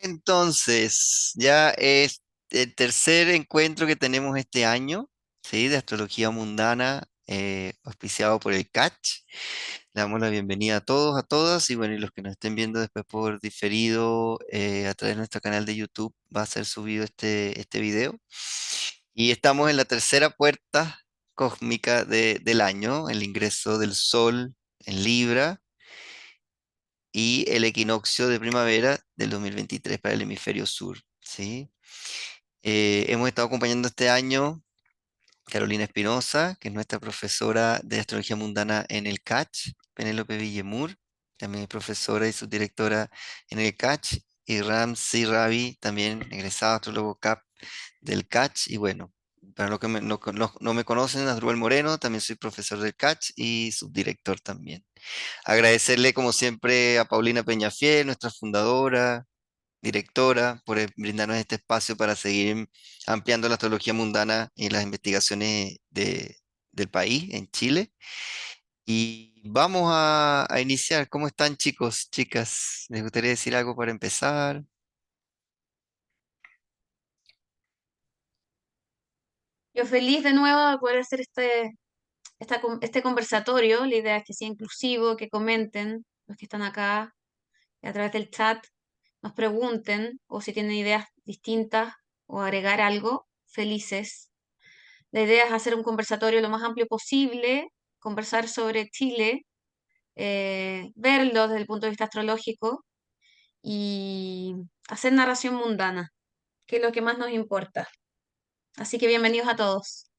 Entonces, ya es el tercer encuentro que tenemos este año, ¿sí? De astrología mundana, auspiciado por el CACH. Le damos la bienvenida a todos, a todas, y bueno, y los que nos estén viendo después por diferido a través de nuestro canal de YouTube, va a ser subido este video. Y estamos en la tercera puerta cósmica del año, el ingreso del Sol en Libra y el equinoccio de primavera del 2023 para el hemisferio sur, ¿sí? Hemos estado acompañando este año Carolina Espinosa, que es nuestra profesora de astrología mundana en el CACH, Penélope Villemur, también es profesora y subdirectora en el CACH, y Ramsey Ravi, también egresado astrólogo CAP del CACH, y bueno, para los que no me conocen, Asdrúbal Moreno, también soy profesor del CACH y subdirector también. Agradecerle como siempre a Paulina Peñafiel, nuestra fundadora, directora, por brindarnos este espacio para seguir ampliando la astrología mundana y las investigaciones del país, en Chile. Y vamos a iniciar. ¿Cómo están, chicos, chicas? ¿Les gustaría decir algo para empezar? Yo feliz de nuevo de poder hacer este conversatorio. La idea es que sea inclusivo, que comenten los que están acá y a través del chat nos pregunten o si tienen ideas distintas o agregar algo, felices. La idea es hacer un conversatorio lo más amplio posible, conversar sobre Chile, verlo desde el punto de vista astrológico y hacer narración mundana, que es lo que más nos importa. Así que bienvenidos a todos.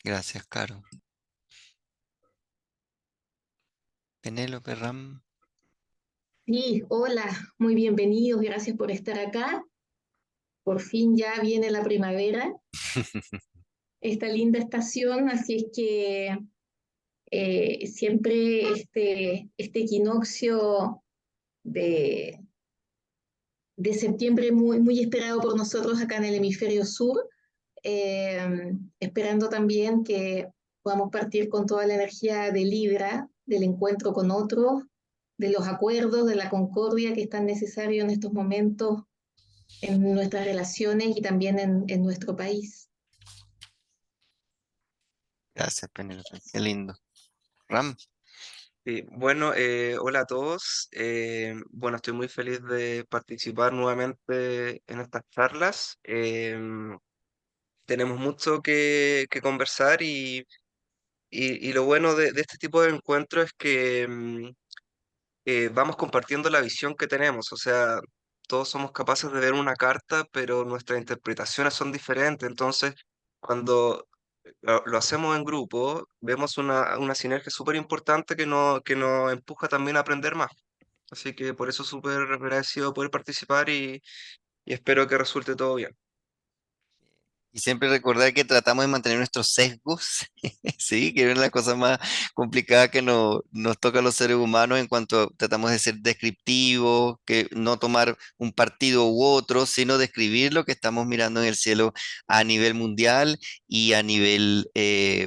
Gracias, Caro. Penélope Ram. Sí, hola, muy bienvenidos, gracias por estar acá. Por fin ya viene la primavera, esta linda estación, así es que siempre este equinoccio de, de septiembre muy, muy esperado por nosotros acá en el hemisferio sur, esperando también que podamos partir con toda la energía de Libra, del encuentro con otros, de los acuerdos, de la concordia que es tan necesario en estos momentos en nuestras relaciones y también en nuestro país. Gracias, Penélope. Qué lindo. Ram. Sí, bueno, hola a todos. Bueno, estoy muy feliz de participar nuevamente en estas charlas. Tenemos mucho que conversar y lo bueno de este tipo de encuentro es que vamos compartiendo la visión que tenemos. O sea, todos somos capaces de ver una carta, pero nuestras interpretaciones son diferentes. Entonces, cuando lo hacemos en grupo, vemos una sinergia súper importante que nos empuja también a aprender más. Así que por eso súper agradecido de poder participar y espero que resulte todo bien. Y siempre recordar que tratamos de mantener nuestros sesgos, sí, que es la cosa más complicada que nos toca a los seres humanos en cuanto tratamos de ser descriptivos, que no tomar un partido u otro, sino describir lo que estamos mirando en el cielo a nivel mundial y a nivel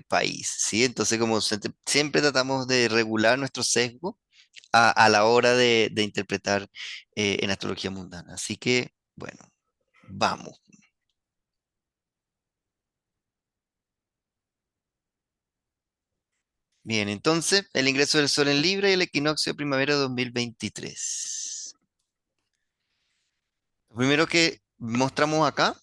país, ¿sí? Entonces, como siempre tratamos de regular nuestro sesgo a la hora de interpretar en astrología mundana. Así que, bueno, vamos. Bien, entonces, el ingreso del Sol en Libra y el equinoccio de primavera 2023. Lo primero que mostramos acá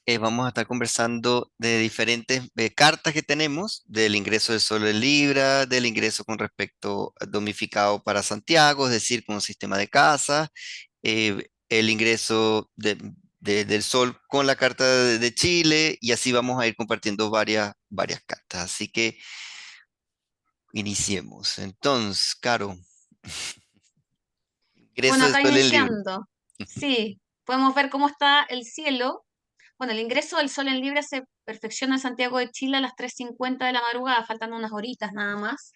es vamos a estar conversando de diferentes cartas que tenemos, del ingreso del Sol en Libra, del ingreso con respecto a domificado para Santiago, es decir, con un sistema de casas, el ingreso del Sol con la carta de Chile, y así vamos a ir compartiendo varias cartas. Así que iniciemos. Entonces, Caro. Ingreso Bueno, de acá Sol en Libra. iniciando, sí, podemos ver cómo está el cielo. Bueno, el ingreso del sol en Libra se perfecciona en Santiago de Chile a las 3:50 de la madrugada, faltando unas horitas nada más,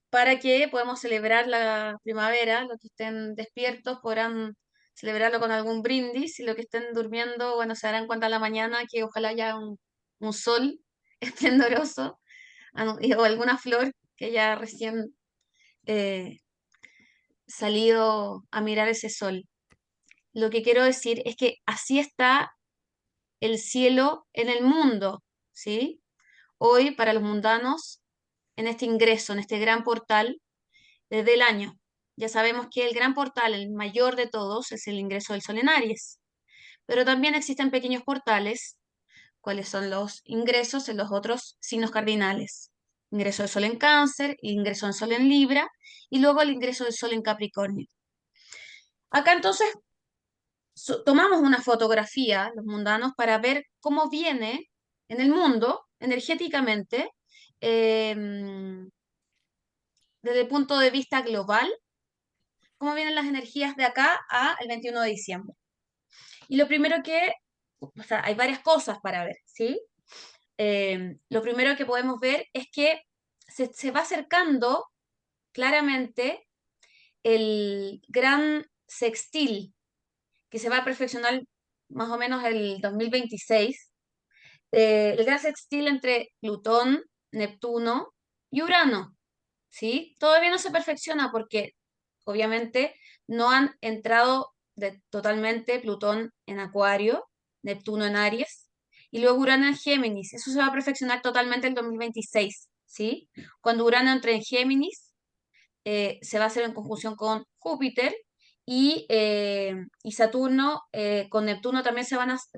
para que podamos celebrar la primavera. Los que estén despiertos podrán celebrarlo con algún brindis, y los que estén durmiendo, bueno, se darán cuenta a la mañana que ojalá haya un sol esplendoroso o alguna flor que ya recién eh, salido a mirar ese sol. Lo que quiero decir es que así está el cielo en el mundo, ¿sí? Hoy para los mundanos, en este ingreso, en este gran portal del año. Ya sabemos que el gran portal, el mayor de todos, es el ingreso del sol en Aries, pero también existen pequeños portales, cuáles son los ingresos en los otros signos cardinales. Ingreso del sol en Cáncer, ingreso del sol en Libra y luego el ingreso del sol en Capricornio. Acá entonces tomamos una fotografía, los mundanos, para ver cómo viene en el mundo energéticamente, em, desde el punto de vista global, cómo vienen las energías de acá al 21 de diciembre. Y lo primero que, o sea, hay varias cosas para ver, ¿sí? Lo primero que podemos ver es que se va acercando claramente el gran sextil que se va a perfeccionar más o menos el 2026, el gran sextil entre Plutón, Neptuno y Urano, ¿sí? Todavía no se perfecciona porque obviamente no han entrado totalmente Plutón en Acuario, Neptuno en Aries y luego Urano en Géminis. Eso se va a perfeccionar totalmente en 2026, ¿sí? Cuando Urano entre en Géminis, se va a hacer en conjunción con Júpiter y Saturno con Neptuno también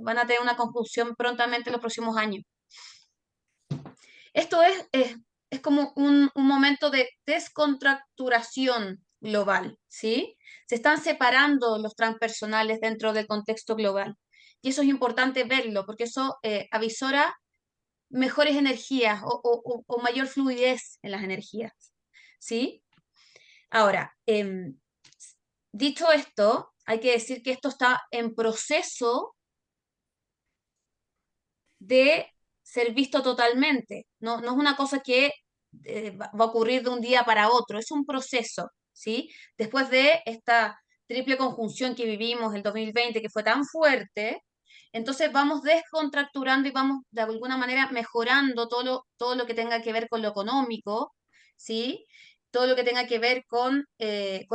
van a tener una conjunción prontamente en los próximos años. Esto es como un momento de descontracturación global, ¿sí? Se están separando los transpersonales dentro del contexto global. Y eso es importante verlo, porque eso avisora mejores energías o mayor fluidez en las energías, ¿sí? Ahora, dicho esto, hay que decir que esto está en proceso de ser visto totalmente. No, no es una cosa que va a ocurrir de un día para otro, es un proceso, ¿sí? Después de esta triple conjunción que vivimos el 2020, que fue tan fuerte, entonces vamos descontracturando y vamos de alguna manera mejorando todo lo que tenga que ver con lo económico, ¿sí? Todo lo que tenga que ver con el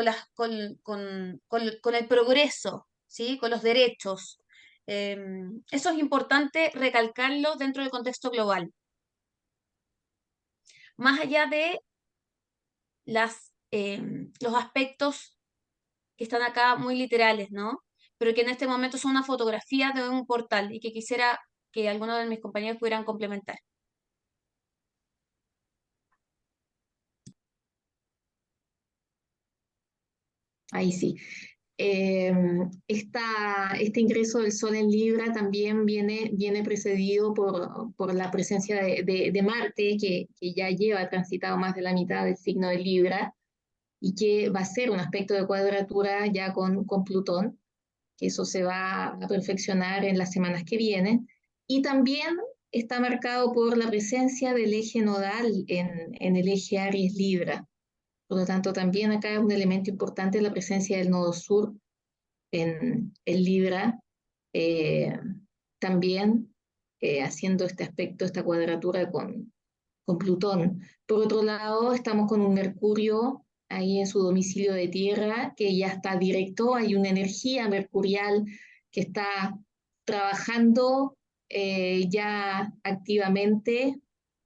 progreso, ¿sí? Con los derechos. Eso es importante recalcarlo dentro del contexto global. Más allá de los aspectos que están acá muy literales, ¿no? Pero que en este momento son una fotografía de un portal y que quisiera que algunos de mis compañeros pudieran complementar. Ahí sí. Este ingreso del Sol en Libra también viene precedido por la presencia de Marte, que ya lleva transitado más de la mitad del signo de Libra y que va a ser un aspecto de cuadratura ya con Plutón, que eso se va a perfeccionar en las semanas que vienen. Y también está marcado por la presencia del eje nodal en el eje Aries-Libra. Por lo tanto, también acá es un elemento importante la presencia del nodo sur en Libra, eh, también haciendo este aspecto, esta cuadratura con Plutón. Por otro lado, estamos con un Mercurio ahí en su domicilio de tierra, que ya está directo, hay una energía mercurial que está trabajando ya activamente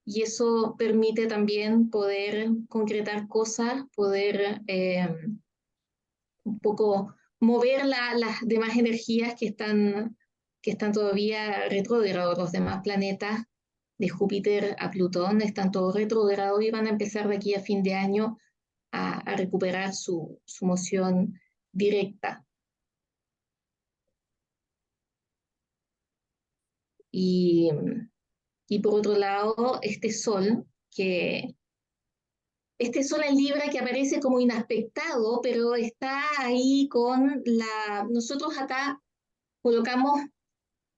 y eso permite también poder concretar cosas, poder un poco mover las demás energías que están todavía retrógrados. Los demás planetas de Júpiter a Plutón están todos retrógrados y van a empezar de aquí a fin de año a recuperar su moción directa. Y, y por otro lado, este sol en Libra que aparece como inaspectado, pero está ahí nosotros acá colocamos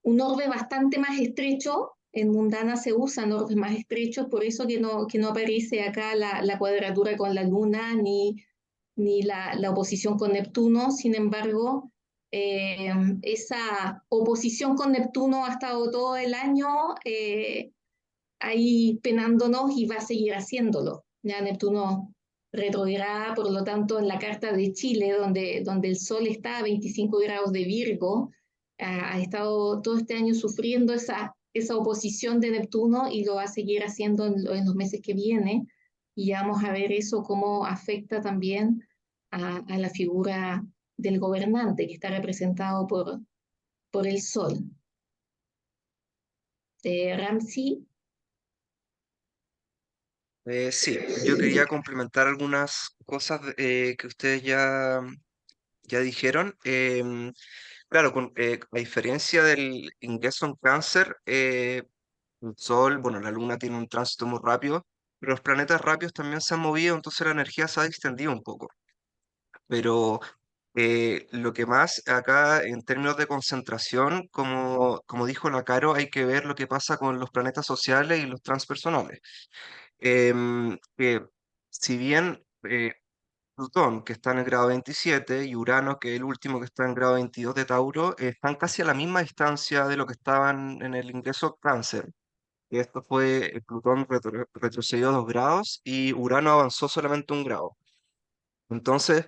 un orbe bastante más estrecho. En mundana se usan orbes más estrechos, por eso que no aparece acá la cuadratura con la Luna ni la oposición con Neptuno. Sin embargo, esa oposición con Neptuno ha estado todo el año ahí penándonos y va a seguir haciéndolo. Ya Neptuno retrograda, por lo tanto, en la carta de Chile, donde el Sol está a 25 grados de Virgo, ha estado todo este año sufriendo esa oposición de Neptuno y lo va a seguir haciendo en los meses que vienen. Y ya vamos a ver eso cómo afecta también a la figura del gobernante, que está representado por el Sol. Ramsey. Sí, yo quería complementar algunas cosas que ustedes ya dijeron. Claro, a diferencia del ingreso en cáncer, el Sol, bueno, la Luna tiene un tránsito muy rápido, pero los planetas rápidos también se han movido, entonces la energía se ha extendido un poco. Pero lo que más acá en términos de concentración, como dijo la Caro, hay que ver lo que pasa con los planetas sociales y los transpersonales. Que si bien Plutón, que está en el grado 27, y Urano, que es el último que está en grado 22 de Tauro, están casi a la misma distancia de lo que estaban en el ingreso Cáncer. Y esto fue, Plutón retrocedió 2 grados y Urano avanzó solamente 1 grado. Entonces,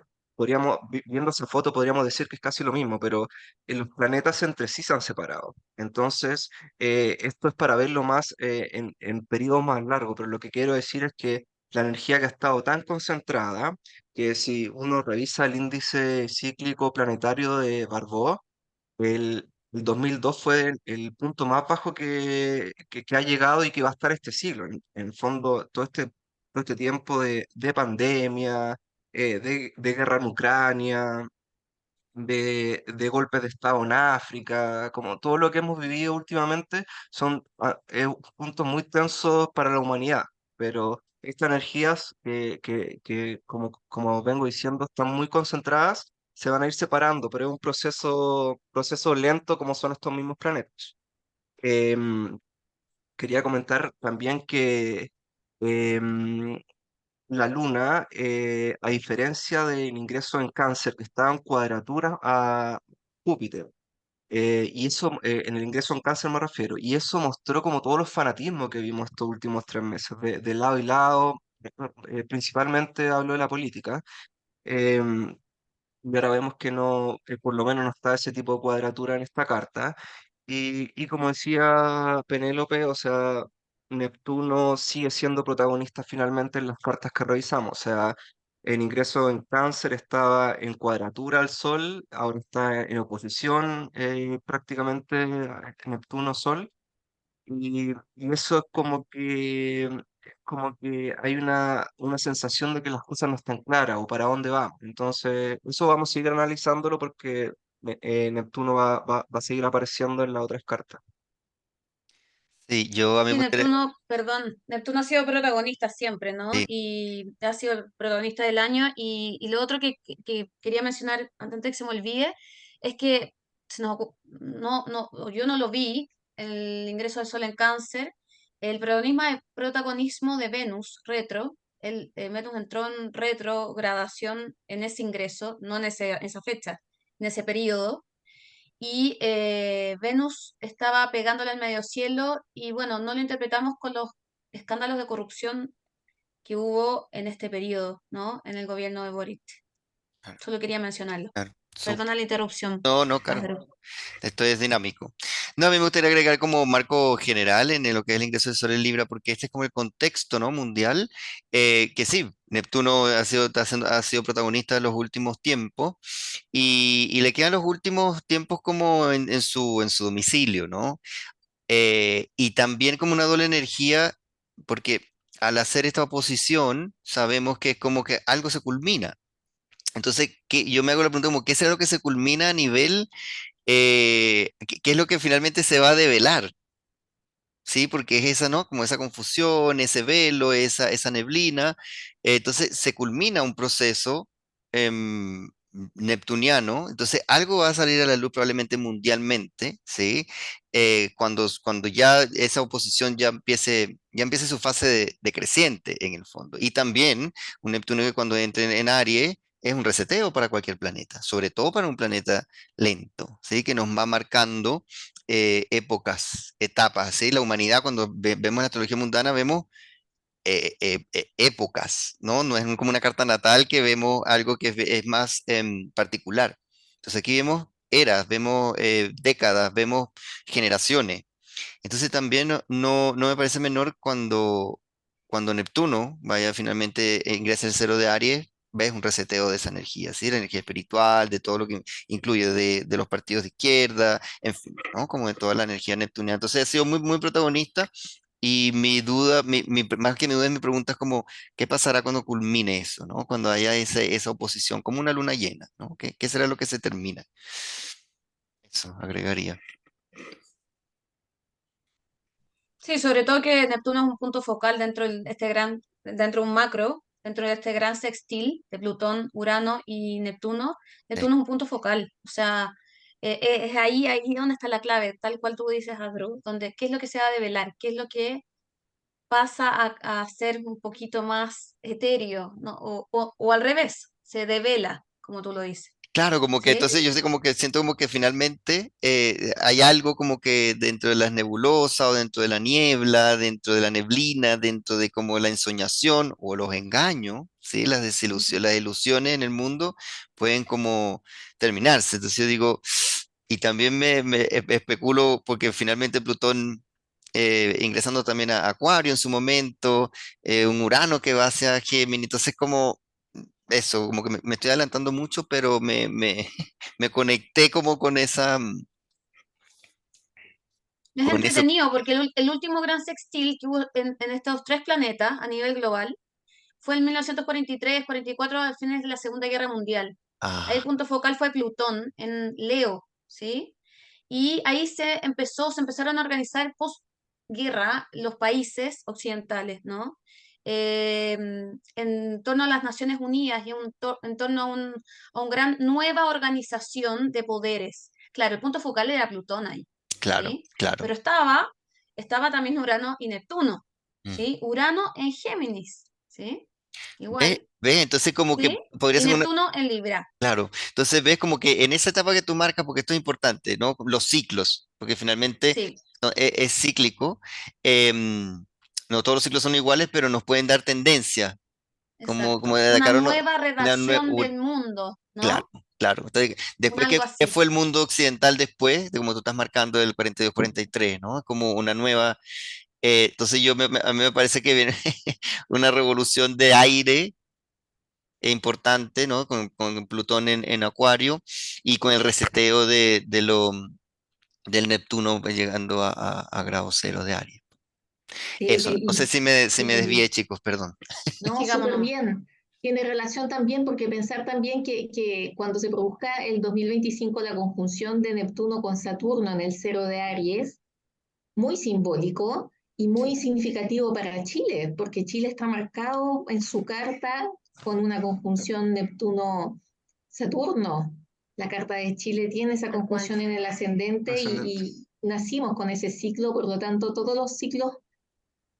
viendo esa foto, podríamos decir que es casi lo mismo, pero los planetas entre sí se han separado. Entonces, esto es para verlo más en periodos más largos, pero lo que quiero decir es que la energía que ha estado tan concentrada, que si uno revisa el índice cíclico planetario de Barbault, el 2002 fue el punto más bajo que ha llegado y que va a estar este siglo. En el fondo, todo este tiempo de pandemia, de guerra en Ucrania, de golpes de Estado en África, como todo lo que hemos vivido últimamente, son puntos muy tensos para la humanidad. Pero estas energías como vengo diciendo, están muy concentradas, se van a ir separando, pero es un proceso lento como son estos mismos planetas. Em, Quería comentar también que em, la Luna, a diferencia del ingreso en Cáncer, que estaba en cuadratura a Júpiter, y eso, en el ingreso en Cáncer me refiero, y eso mostró como todos los fanatismos que vimos estos últimos 3 meses, de lado y lado, principalmente hablo de la política, em, y ahora vemos que no, por lo menos no está ese tipo de cuadratura en esta carta. Y como decía Penélope, o sea, Neptuno sigue siendo protagonista finalmente en las cartas que revisamos. O sea, el ingreso en Cáncer estaba en cuadratura al Sol, ahora está en oposición prácticamente a Neptuno-Sol. Y eso es como que hay una sensación de que las cosas no están claras o para dónde vamos. Entonces, eso vamos a seguir analizándolo porque Neptuno va a seguir apareciendo en las otras cartas. Sí, yo a mí me Sí, gustaría, Neptuno, perdón, Neptuno ha sido protagonista siempre, ¿no? sí, Y ha sido el protagonista del año. Y lo otro que quería mencionar antes de que se me olvide es que yo no lo vi, el ingreso del Sol en Cáncer. El protagonismo de Venus retro, Venus entró en retrogradación en ese ingreso, no en esa fecha, en ese periodo, y Venus estaba pegándole al medio cielo y bueno, no lo interpretamos con los escándalos de corrupción que hubo en este periodo, ¿no? En el gobierno de Boric. claro, Solo quería mencionarlo. claro, Perdona la interrupción, no, no, claro. Pedro. Esto es dinámico. No, a mí me gustaría agregar como marco general en lo que es el ingreso del Sol en Libra, porque este es como el contexto, ¿no? Mundial, que sí, Neptuno ha sido protagonista de los últimos tiempos y le quedan los últimos tiempos como en su domicilio, ¿no? Y también como una doble energía, porque al hacer esta oposición, sabemos que es como que algo se culmina. Entonces, yo me hago la pregunta como, ¿qué será lo que se culmina a nivel qué es lo que finalmente se va a develar? Sí, porque es esa, ¿no? Como esa confusión, ese velo, esa neblina. Entonces se culmina un proceso em, neptuniano. Entonces algo va a salir a la luz probablemente mundialmente, ¿sí? Cuando ya esa oposición ya empiece su fase de creciente en el fondo. Y también un Neptuno que cuando entre en Aries es un reseteo para cualquier planeta, sobre todo para un planeta lento, ¿sí? Que nos va marcando épocas, etapas, ¿sí? La humanidad, cuando vemos la astrología mundana, vemos épocas, ¿no? No es como una carta natal que vemos algo que es más particular. Entonces aquí vemos eras, vemos décadas, vemos generaciones. Entonces también no me parece menor cuando Neptuno vaya finalmente ingrese el cero de Aries, ves un reseteo de esa energía, ¿sí? La energía espiritual, de todo lo que incluye de los partidos de izquierda, en fin, ¿no? Como de toda la energía neptuniana. Entonces ha sido muy protagonista y mi duda, más que mi duda, mi pregunta es como, ¿qué pasará cuando culmine eso, ¿no? Cuando haya esa oposición, como una luna llena, ¿no? ¿Qué será lo que se termina? Eso agregaría. Sí, sobre todo que Neptuno es un punto focal dentro de un macro, dentro de este gran sextil de Plutón, Urano y Neptuno. Sí. Neptuno es un punto focal, o sea, es ahí donde está la clave, tal cual tú dices, Adro, donde qué es lo que se va a develar, qué es lo que pasa a ser un poquito más etéreo, ¿no? O al revés, se devela, como tú lo dices, Claro, como que ¿sí? entonces yo sé como que siento como que finalmente hay algo como que dentro de las nebulosas o dentro de la niebla, dentro de la neblina, dentro de como la ensoñación o los engaños, ¿sí? Las desilusiones, las ilusiones en el mundo pueden como terminarse. Entonces yo digo, y también especulo porque finalmente Plutón ingresando también a Acuario en su momento, un Urano que va hacia Géminis, entonces como eso, como que me estoy adelantando mucho, pero me conecté como con esa, Es con eso. entretenido porque el último gran sextil que hubo en estos tres planetas a nivel global fue en 1943, 44, a fines de la Segunda Guerra Mundial. Ahí el Ah, punto focal fue Plutón en Leo, ¿sí? Y ahí se empezaron a organizar posguerra los países occidentales, ¿no? Eh, en torno a las Naciones Unidas y en torno a un gran nueva organización de poderes. Claro, el punto focal era Plutón ahí, claro, ¿sí? claro. Pero estaba también Urano y Neptuno, Mm. ¿sí? Urano en Géminis, ¿sí? ¿Ves? Igual, ¿Ves? Entonces como que ¿sí? podría Y ser una, Neptuno en Libra, claro, entonces ves como que en esa etapa que tú marcas, porque esto es importante, ¿no? Los ciclos, porque finalmente sí, ¿no? Es cíclico. No todos los ciclos son iguales, pero nos pueden dar tendencia, como exacto. Una destacaron, nueva redacción del mundo, claro, ¿no? claro. Entonces, Un después, algo qué así. fue el mundo occidental después, de como tú estás marcando el 42-43, ¿no? Es como una nueva. Entonces, a mí me parece que viene una revolución de aire importante, ¿no? Con Plutón en Acuario y con el reseteo del Neptuno pues, llegando a grado cero de Aries. Sí, Eso, no sé si me y desvié, chicos, perdón. no, Sigamos súper nomás. bien. Tiene relación también porque pensar también que cuando se produzca el 2025 la conjunción de Neptuno con Saturno en el cero de Aries, muy simbólico y muy significativo para Chile, porque Chile está marcado en su carta con una conjunción Neptuno-Saturno. La carta de Chile tiene esa Tal cual. conjunción en el ascendente Ascendente. y nacimos con ese ciclo, por lo tanto todos los ciclos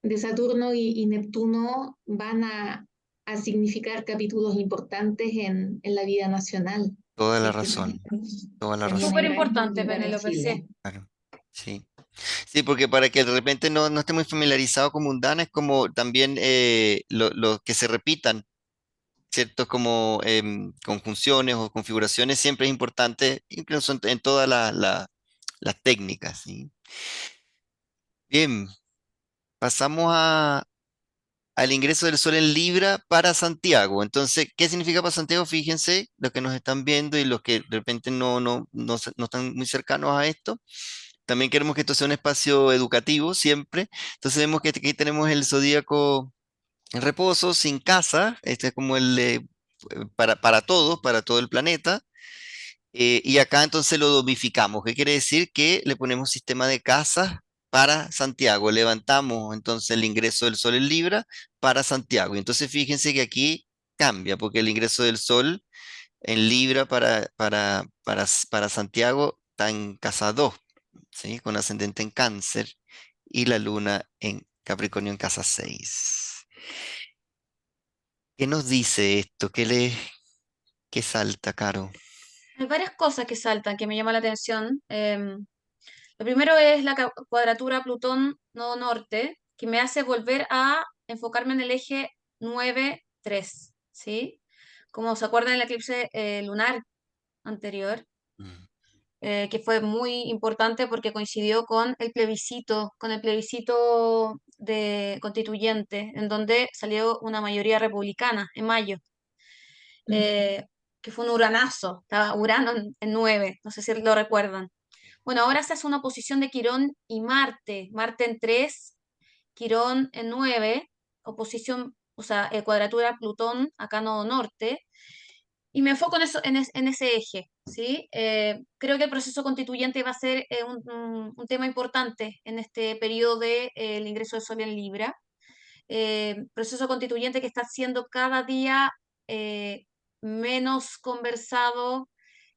de Saturno y Neptuno van a significar capítulos importantes en la vida nacional. Toda la Así que razón, toda la tenía razón. una Súper gran importante, significado para Penélope, sí. Chile. Claro, sí. Sí, porque para que de repente no esté muy familiarizado con mundana, es como también lo que se repitan, ¿cierto? Como conjunciones o configuraciones siempre es importante, incluso en todas las técnicas, ¿sí? Bien, pasamos al ingreso del sol en Libra para Santiago. Entonces, ¿qué significa para Santiago? Fíjense, los que nos están viendo y los que de repente no están muy cercanos a esto. También queremos que esto sea un espacio educativo siempre. Entonces vemos que aquí tenemos el zodíaco en reposo, sin casa. Este es como para todos, para todo el planeta. Y acá entonces lo domificamos. ¿Qué quiere decir? Que le ponemos sistema de casas para Santiago. Levantamos entonces el ingreso del sol en Libra para Santiago. Y entonces fíjense que aquí cambia, porque el ingreso del sol en Libra para Santiago está en casa 2, ¿sí? Con ascendente en Cáncer y la luna en Capricornio en casa 6. ¿Qué nos dice esto? ¿Qué salta, Caro? Hay varias cosas que saltan que me llaman la atención. Lo primero es la cuadratura Plutón nodo norte, que me hace volver a enfocarme en el eje 9-3, ¿sí? Como se acuerdan del eclipse lunar anterior, Mm. que fue muy importante porque coincidió con el plebiscito de constituyente, en donde salió una mayoría republicana en mayo, eh, que fue un uranazo, estaba Urano en 9, no sé si lo recuerdan. Bueno, ahora se hace una oposición de Quirón y Marte, Marte en 3, Quirón en 9, oposición, o sea, cuadratura Plutón, acá nodo norte, y me enfoco en, eso, en ese eje, ¿sí? Creo que el proceso constituyente va a ser un tema importante en este periodo del de, el ingreso del Sol en Libra. Proceso constituyente que está siendo cada día eh, menos conversado,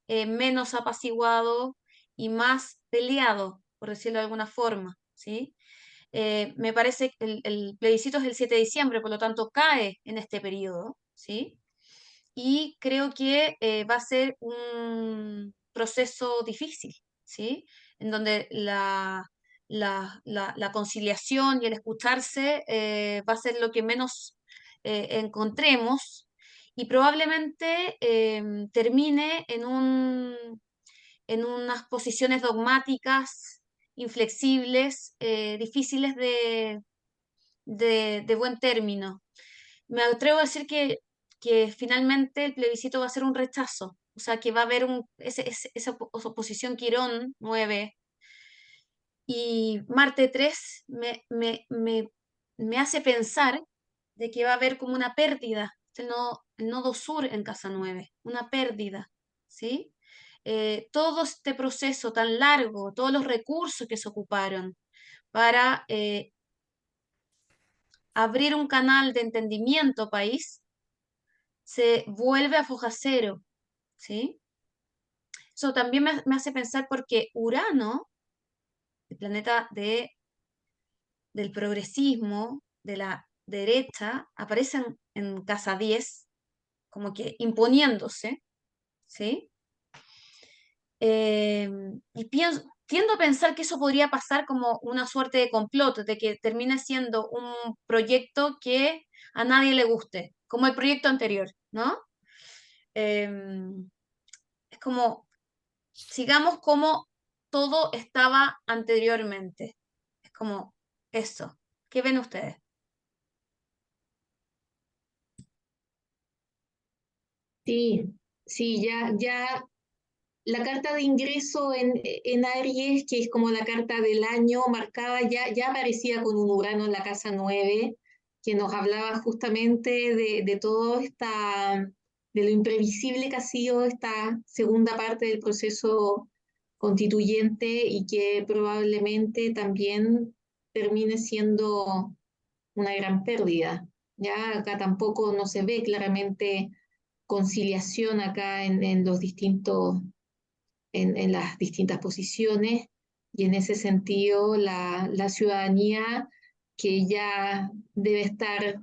menos apaciguado y más peleado, por decirlo de alguna forma, ¿sí? Me parece que el plebiscito es el 7 de diciembre, por lo tanto cae en este periodo, ¿sí? Y creo que va a ser un proceso difícil, ¿sí? En donde la conciliación y el escucharse va a ser lo que menos encontremos y probablemente termine en unas posiciones dogmáticas, inflexibles, difíciles de buen término. Me atrevo a decir que finalmente el plebiscito va a ser un rechazo, o sea, que va a haber esa oposición Quirón 9 y Marte 3 me hace pensar de que va a haber como una pérdida, el nodo sur en casa 9, una pérdida, ¿sí? Todo este proceso tan largo, todos los recursos que se ocuparon para abrir un canal de entendimiento país, se vuelve a foja cero, ¿sí? Eso también me hace pensar porque Urano, el planeta del progresismo, de la derecha, aparece en casa 10, como que imponiéndose, ¿sí? Y tiendo a pensar que eso podría pasar como una suerte de complot, de que termine siendo un proyecto que a nadie le guste, como el proyecto anterior, ¿no? Es como, sigamos como todo estaba anteriormente. Es como eso. ¿Qué ven ustedes? Sí, sí, ya la carta de ingreso en Aries, que es como la carta del año marcada, ya aparecía con un Urano en la casa 9 que nos hablaba justamente de todo de lo imprevisible que ha sido esta segunda parte del proceso constituyente y que probablemente también termine siendo una gran pérdida. Ya acá tampoco no se ve claramente conciliación acá en los distintos en las distintas posiciones y en ese sentido la ciudadanía que ya debe estar,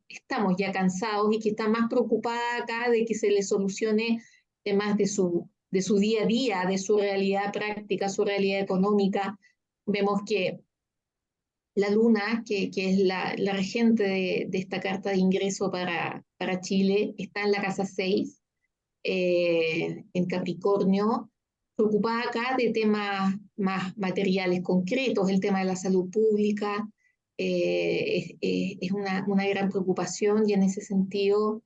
estamos ya cansados y que está más preocupada acá de que se le solucione temas de su día a día, de su realidad práctica, su realidad económica. Vemos que la Luna, que es la regente de esta carta de ingreso para Chile, está en la casa 6 en Capricornio, preocupada acá de temas más materiales concretos, el tema de la salud pública es una gran preocupación y en ese sentido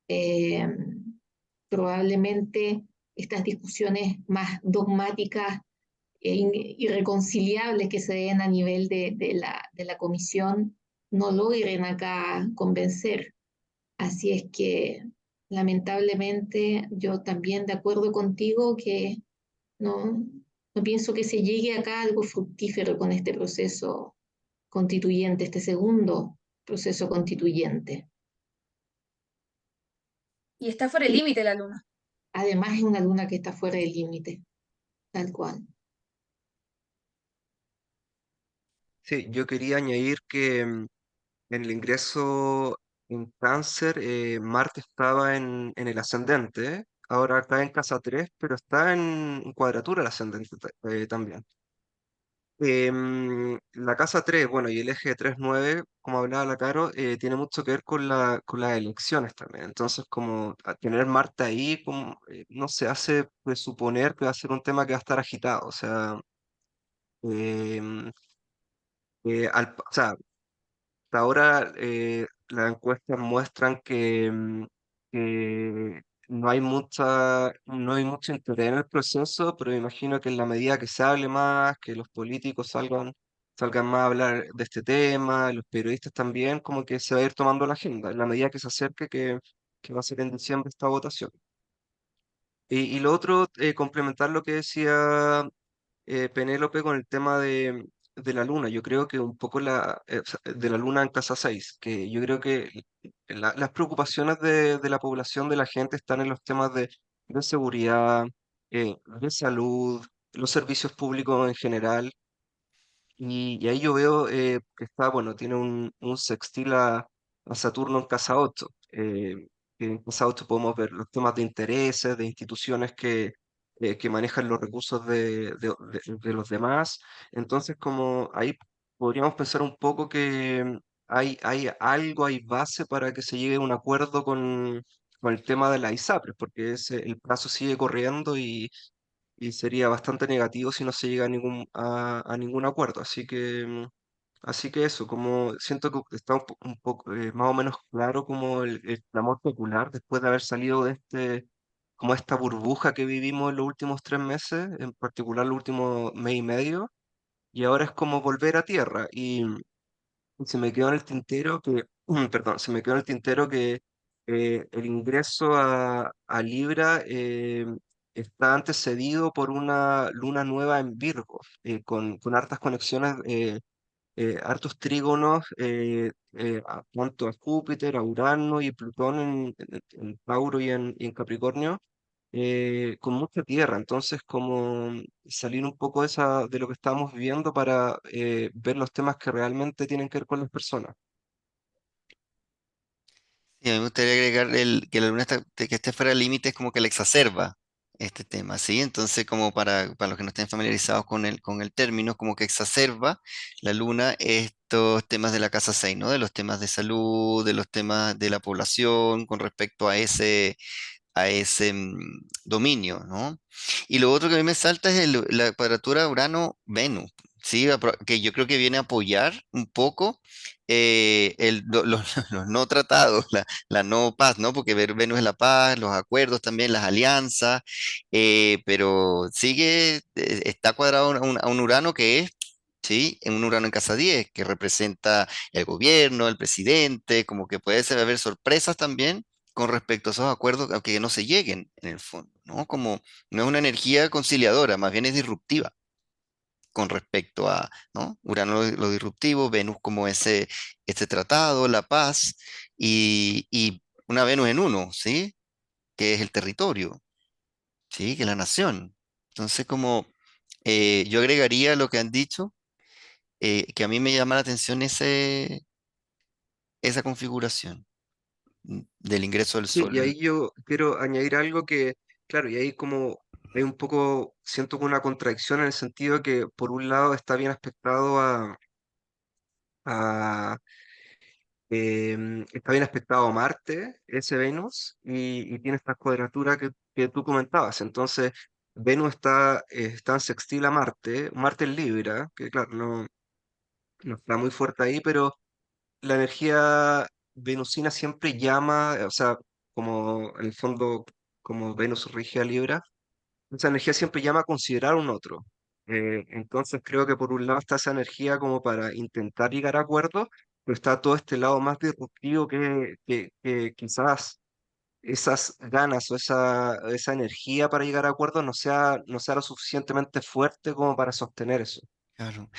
eh, probablemente estas discusiones más dogmáticas e irreconciliables que se den a nivel de la comisión no logren acá convencer. Así es que lamentablemente yo también de acuerdo contigo que no, no pienso que se llegue acá a algo fructífero con este proceso constituyente, este segundo proceso constituyente. Y está fuera el Y límite la luna. además es una luna que está fuera del límite, tal cual. Sí, yo quería añadir que en el ingreso en cáncer, Marte estaba en el ascendente, ahora está en casa 3 pero está en cuadratura el ascendente también. La casa 3 bueno, y el eje 3-9 como hablaba la Caro, tiene mucho que ver con con las elecciones también. Entonces, como tener Marte ahí, como, no se hace presuponer que va a ser un tema que va a estar agitado. O sea, em, o sea, hasta ahora las encuestas muestran que no hay mucho interés en el proceso, pero me imagino que en la medida que se hable más, que los políticos salgan más a hablar de este tema, los periodistas también, como que se va a ir tomando la agenda, en la medida que se acerque que va a ser en diciembre esta votación. Y lo otro, complementar lo que decía Penélope con el tema de la luna. Yo creo que un poco o sea, de la luna en casa 6 que yo creo que las preocupaciones de la población, de la gente, están en los temas de seguridad, de salud, los servicios públicos en general. Y ahí yo veo que está, bueno, tiene un sextil a Saturno en casa 8. Que en casa 8 podemos ver los temas de intereses, de instituciones que manejan los recursos de los demás. Entonces, como ahí podríamos pensar un poco que hay algo, hay base para que se llegue a un acuerdo con el tema de la ISAPRES, porque el plazo sigue corriendo y sería bastante negativo si no se llega a ningún acuerdo. Así que eso, como siento que está un poco más o menos claro como el clamor popular después de haber salido de como esta burbuja que vivimos en los últimos 3 meses, en particular los últimos mes y medio, y ahora es como volver a tierra. Y se me quedó en el tintero perdón, se me quedó en el tintero que el ingreso a Libra está antecedido por una luna nueva en Virgo, con hartas conexiones, hartos trígonos, tanto a Júpiter, a Urano y Plutón en Tauro y en Capricornio, con mucha tierra. Entonces, como salir un poco de lo que estamos viviendo para ver los temas que realmente tienen que ver con las personas. Y a mí me gustaría agregar que la luna que esté fuera de límites como que la exacerba este tema, ¿sí? Entonces, como para los que no estén familiarizados con el término, como que exacerba la luna estos temas de la casa 6, ¿no? De los temas de salud, de los temas de la población con respecto a ese dominio, ¿no? Y lo otro que a mí me salta es la cuadratura Urano-Venus, ¿sí? Que yo creo que viene a apoyar un poco los no tratados, la no paz, ¿no? Porque Venus es la paz, los acuerdos también, las alianzas, pero está cuadrado a un Urano que es... ¿Sí? En un Urano en casa 10 que representa el gobierno, el presidente, como que haber sorpresas también con respecto a esos acuerdos, aunque no se lleguen en el fondo, ¿no? Como no es una energía conciliadora, más bien es disruptiva con respecto a, ¿no? Urano lo disruptivo, Venus como ese tratado, la paz, y una Venus en uno, ¿sí? Que es el territorio, ¿sí? Que es la nación. Entonces, como yo agregaría lo que han dicho, que a mí me llama la atención esa configuración del ingreso del Sí, y Sol. ahí yo quiero añadir algo que, claro, y ahí como hay un poco, siento como una contradicción en el sentido que por un lado está bien aspectado a está bien aspectado Marte, ese Venus, y tiene esta cuadratura que tú comentabas. Entonces, Venus está en sextil a Marte, Marte en Libra, que claro, no está muy fuerte ahí, pero la energía venusina siempre llama, o sea, como en el fondo, como Venus rige a Libra, esa energía siempre llama a considerar un otro. Entonces creo que por un lado está esa energía como para intentar llegar a acuerdos, pero está todo este lado más disruptivo que quizás esas ganas o esa energía para llegar a acuerdos no sea lo suficientemente fuerte como para sostener eso. Claro.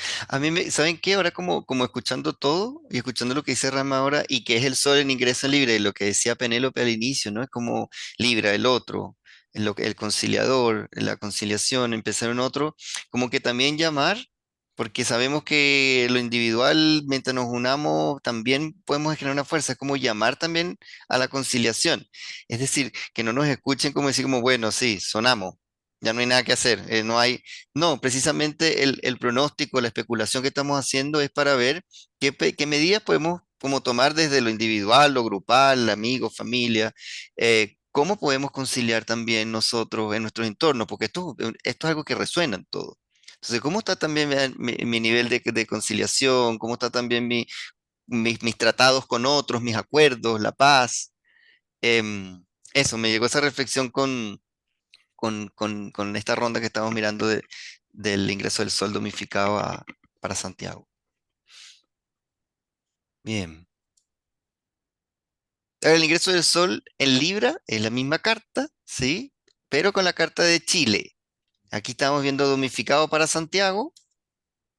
¿Saben qué? Ahora como escuchando todo y escuchando lo que dice Rama ahora y que es el sol en ingreso libre, lo que decía Penélope al inicio, ¿no? Es como Libra, el otro, el conciliador, la conciliación, empezar en otro, como que también llamar, porque sabemos que lo individual, mientras nos unamos, también podemos generar una fuerza, es como llamar también a la conciliación. Es decir, que no nos escuchen como decir como, bueno, sí, sonamos. Ya no hay nada que hacer. No hay, no, precisamente el pronóstico, la especulación que estamos haciendo es para ver qué medidas podemos como tomar desde lo individual, lo grupal, amigos, familia, cómo podemos conciliar también nosotros en nuestros entornos, porque esto es algo que resuena en todo. Entonces, ¿cómo está también mi nivel de conciliación? ¿Cómo está también mis tratados con otros, mis acuerdos, la paz? Em, Eso, me llegó esa reflexión con esta ronda que estamos mirando del ingreso del sol domificado para Santiago. Bien. Ahora, el ingreso del sol en Libra es la misma carta, ¿sí? Pero con la carta de Chile. Aquí estamos viendo domificado para Santiago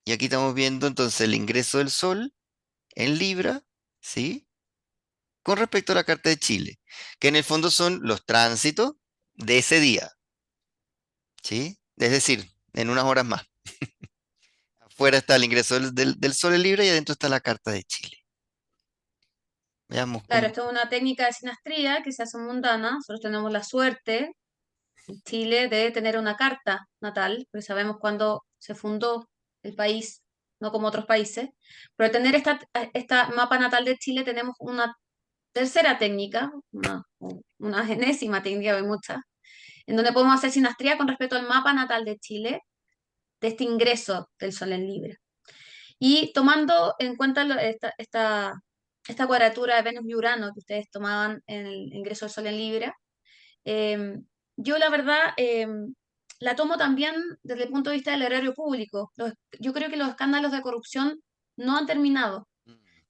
y aquí estamos viendo entonces el ingreso del sol en Libra, ¿sí? Con respecto a la carta de Chile, que en el fondo son los tránsitos de ese día, ¿sí? Es decir, en unas horas más. Afuera está el ingreso del sol en Libra y adentro está la carta de Chile. Veamos Claro, cómo. esto es una técnica de sinastría que se hace mundana. Nosotros tenemos la suerte en Chile de tener una carta natal, porque sabemos cuándo se fundó el país, no como otros países. Pero tener esta mapa natal de Chile tenemos una tercera técnica, una enésima técnica, hay muchas, en donde podemos hacer sinastría con respecto al mapa natal de Chile, de este ingreso del Sol en Libra. Y tomando en cuenta esta cuadratura de Venus y Urano que ustedes tomaban en el ingreso del Sol en Libra, eh, yo la verdad la tomo también desde el punto de vista del erario público. Yo creo que los escándalos de corrupción no han terminado,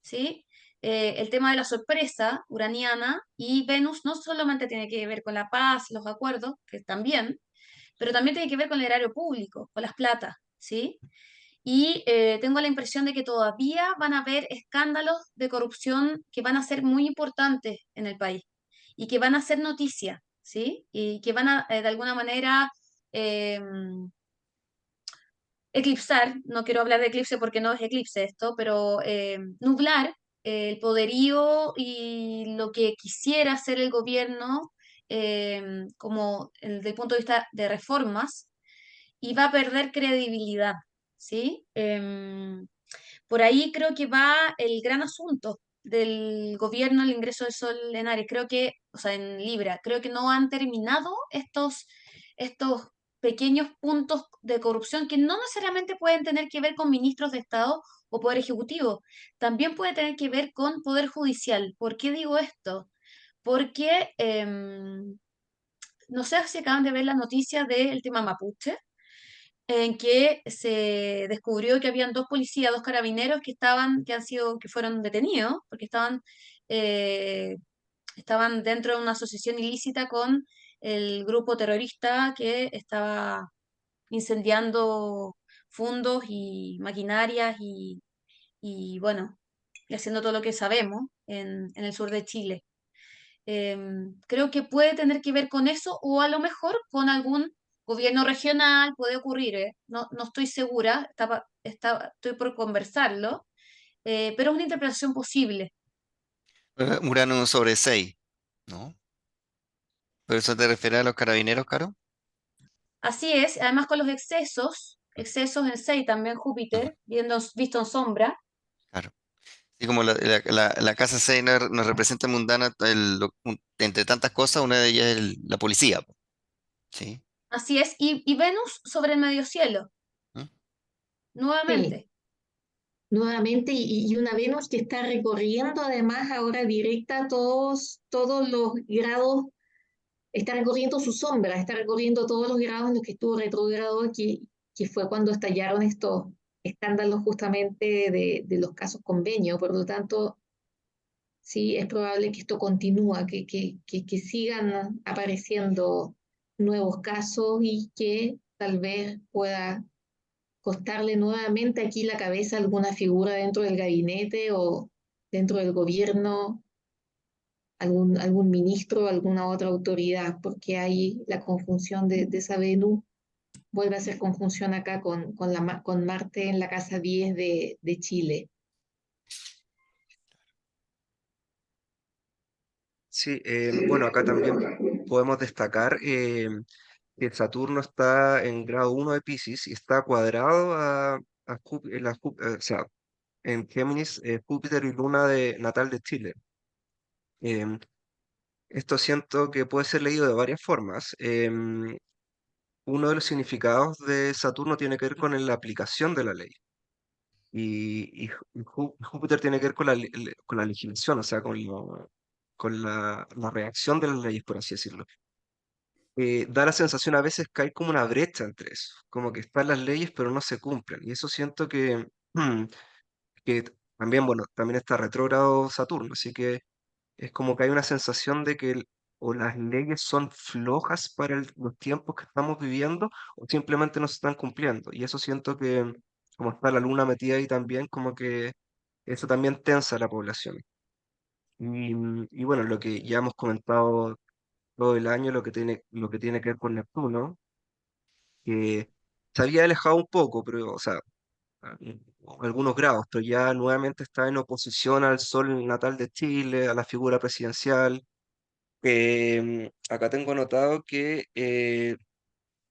¿sí? El tema de la sorpresa uraniana y Venus no solamente tiene que ver con la paz, los acuerdos, que también, pero también tiene que ver con el erario público, con las platas, ¿sí? Y tengo la impresión de que todavía van a haber escándalos de corrupción que van a ser muy importantes en el país y que van a ser noticia, ¿sí? Y que van a, de alguna manera, eh, eclipsar, no quiero hablar de eclipse porque no es eclipse esto, pero nublar el poderío y lo que quisiera hacer el gobierno como desde el punto de vista de reformas y va a perder credibilidad, ¿sí? Por ahí creo que va el gran asunto del gobierno, el ingreso del sol en Aries. Creo que, o sea, en Libra, creo que no han terminado estos pequeños puntos de corrupción que no necesariamente pueden tener que ver con ministros de Estado o poder ejecutivo, también puede tener que ver con poder judicial. ¿Por qué digo esto? Porque no sé si acaban de ver las noticias del tema mapuche en que se descubrió que habían dos policías, dos carabineros que fueron detenidos porque eh, estaban dentro de una asociación ilícita con el grupo terrorista que estaba incendiando fundos y maquinarias bueno, y haciendo todo lo que sabemos en el sur de Chile. Creo que puede tener que ver con eso o a lo mejor con algún gobierno regional, puede ocurrir, ¿eh? No estoy segura, estoy por conversarlo, pero es una interpretación posible. Urano sobre 6, ¿no? ¿Por eso te refieres a los carabineros, Caro? Así es, además con los excesos en 6 también Ujú, Júpiter, visto en sombra, claro. Y como la casa 6 nos representa mundana, entre tantas cosas, una de ellas es la policía, po, ¿sí? así es, y Venus sobre el medio cielo, ¿Mm? Sí, nuevamente. nuevamente, y una Venus que está recorriendo además ahora directa todos los grados, está recorriendo su sombra, está recorriendo todos los grados en los que estuvo retrógrado, que fue cuando estallaron estos escándalos justamente de los casos convenio. Por lo tanto, sí, es probable que esto continúe, que sigan apareciendo nuevos casos y que tal vez pueda costarle nuevamente aquí la cabeza a alguna figura dentro del gabinete o dentro del gobierno, algún ministro, alguna otra autoridad, porque hay la conjunción de esa Venus, vuelve a ser conjunción acá con Marte en la casa 10 de Chile. Sí, bueno, acá también podemos destacar que Saturno está en grado 1 de Piscis y está cuadrado o sea, en Géminis, Júpiter y Luna natal de Chile. Em, Esto siento que puede ser leído de varias formas. Uno de los significados de Saturno tiene que ver con la aplicación de la ley. Y Júpiter tiene que ver con la legislación, o sea, con la reacción de las leyes, por así decirlo. Da la sensación a veces que hay como una brecha entre eso, como que están las leyes pero no se cumplen. Y eso siento que también, bueno, también está retrógrado Saturno, así que es como que hay una sensación de que o las leyes son flojas para los tiempos que estamos viviendo o simplemente no se están cumpliendo. Y eso siento que, como está la luna metida ahí también, como que eso también tensa a la población. Y bueno, lo que ya hemos comentado todo el año, lo que tiene que ver con Neptuno, que se había alejado un poco, pero, o sea, a- algunos grados, pero ya nuevamente está en oposición al sol natal de Chile, a la figura presidencial. Acá tengo anotado que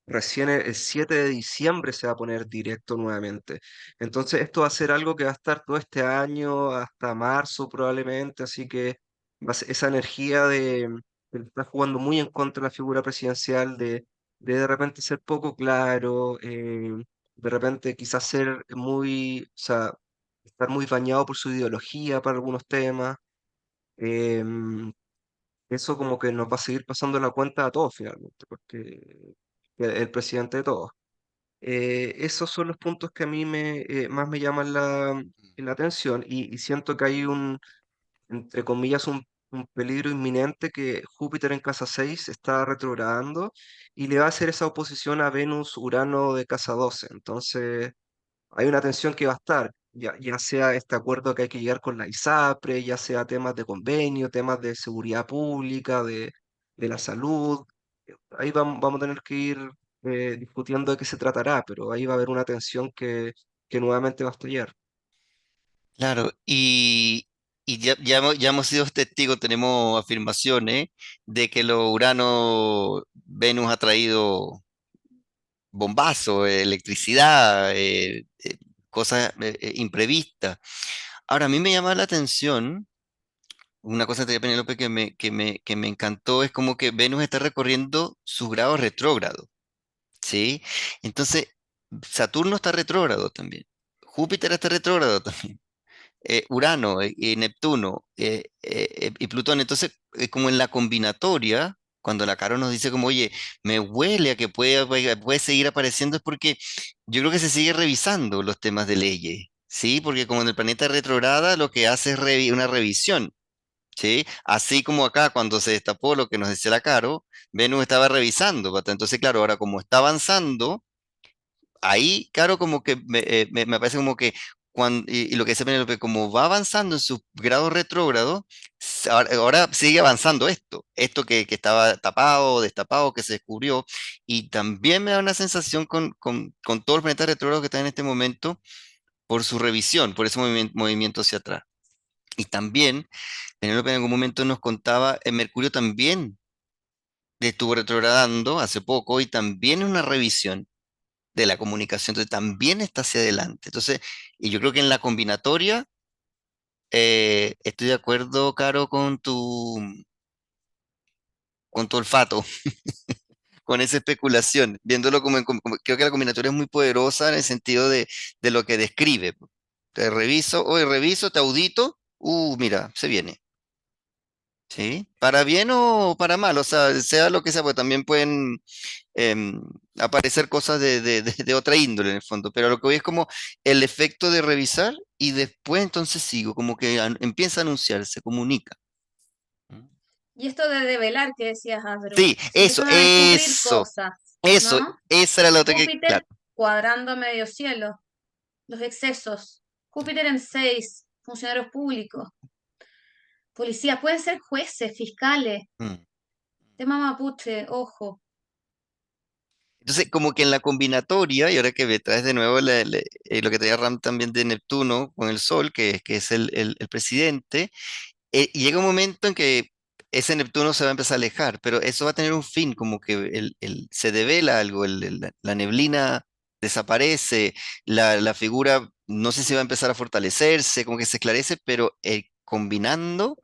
recién el 7 de diciembre se va a poner directo nuevamente. Entonces, esto va a ser algo que va a estar todo este año, hasta marzo probablemente, así que esa energía de estar jugando muy en contra de la figura presidencial, de repente ser poco claro, de repente quizás ser muy, o sea, estar muy bañado por su ideología para algunos temas. em, Eso como que nos va a seguir pasando la cuenta a todos finalmente, porque el presidente de todos. Esos son los puntos que a mí más me llaman la atención y siento que hay entre comillas, un peligro inminente que Júpiter en casa 6 está retrogradando y le va a hacer esa oposición a Venus-Urano de casa 12. Entonces, hay una tensión que va a estar, ya sea este acuerdo que hay que llegar con la ISAPRE, ya sea temas de convenio, temas de seguridad pública, de la salud. Ahí vamos a tener que ir discutiendo de qué se tratará, pero ahí va a haber una tensión que nuevamente va a estallar. Claro, y ya hemos sido testigos, tenemos afirmaciones de que lo Urano, Venus ha traído bombazo, electricidad, cosas imprevistas. Ahora, a mí me llama la atención, una cosa de Penélope que me encantó, es como que Venus está recorriendo su grado retrógrado, ¿sí? Entonces, Saturno está retrógrado también, Júpiter está retrógrado también, Urano y Neptuno y Plutón. Entonces, como en la combinatoria, cuando la Caro nos dice como, oye, me huele a que puede seguir apareciendo, es porque yo creo que se sigue revisando los temas de leyes, ¿sí? Porque como en el planeta retrograda, lo que hace es una revisión. ¿Sí? Así como acá cuando se destapó lo que nos decía la Caro, Venus estaba revisando, ¿verdad? Entonces, claro, ahora como está avanzando, ahí, claro, como que me parece como que y lo que dice Penélope, como va avanzando en su grado retrógrado, ahora sigue avanzando esto que estaba tapado, destapado, que se descubrió, y también me da una sensación con todos los planetas retrógrados que están en este momento por su revisión, por ese movimiento hacia atrás. Y también, Penélope en algún momento nos contaba, Mercurio también estuvo retrogradando hace poco y también es una revisión de la comunicación, entonces también está hacia adelante. Entonces, y yo creo que en la combinatoria, estoy de acuerdo, Caro, con tu olfato, con esa especulación, viéndolo creo que la combinatoria es muy poderosa en el sentido de lo que describe. Te reviso, hoy reviso, te audito, mira, se viene. ¿Sí? Para bien o para mal, o sea lo que sea, pues también pueden em, aparecer cosas de otra índole en el fondo, pero lo que voy es como el efecto de revisar y después entonces sigo, como que empieza a anunciar, se comunica. ¿Mm? Y esto de develar que decías, Adro, Sí, se eso, empiezan a descubrir eso, cosas, eso, ¿no? esa era la otra que, claro. Júpiter cuadrando medio cielo, los excesos. Júpiter en 6, funcionarios públicos, policías, pueden ser jueces, fiscales, Mm. tema mapuche, ojo. Entonces, como que en la combinatoria, y ahora que me traes de nuevo lo que te Ram también de Neptuno con el Sol, que es el presidente, y llega un momento en que ese Neptuno se va a empezar a alejar, pero eso va a tener un fin, como que se devela algo, la neblina desaparece, la figura, no sé si va a empezar a fortalecerse, como que se esclarece, pero combinando,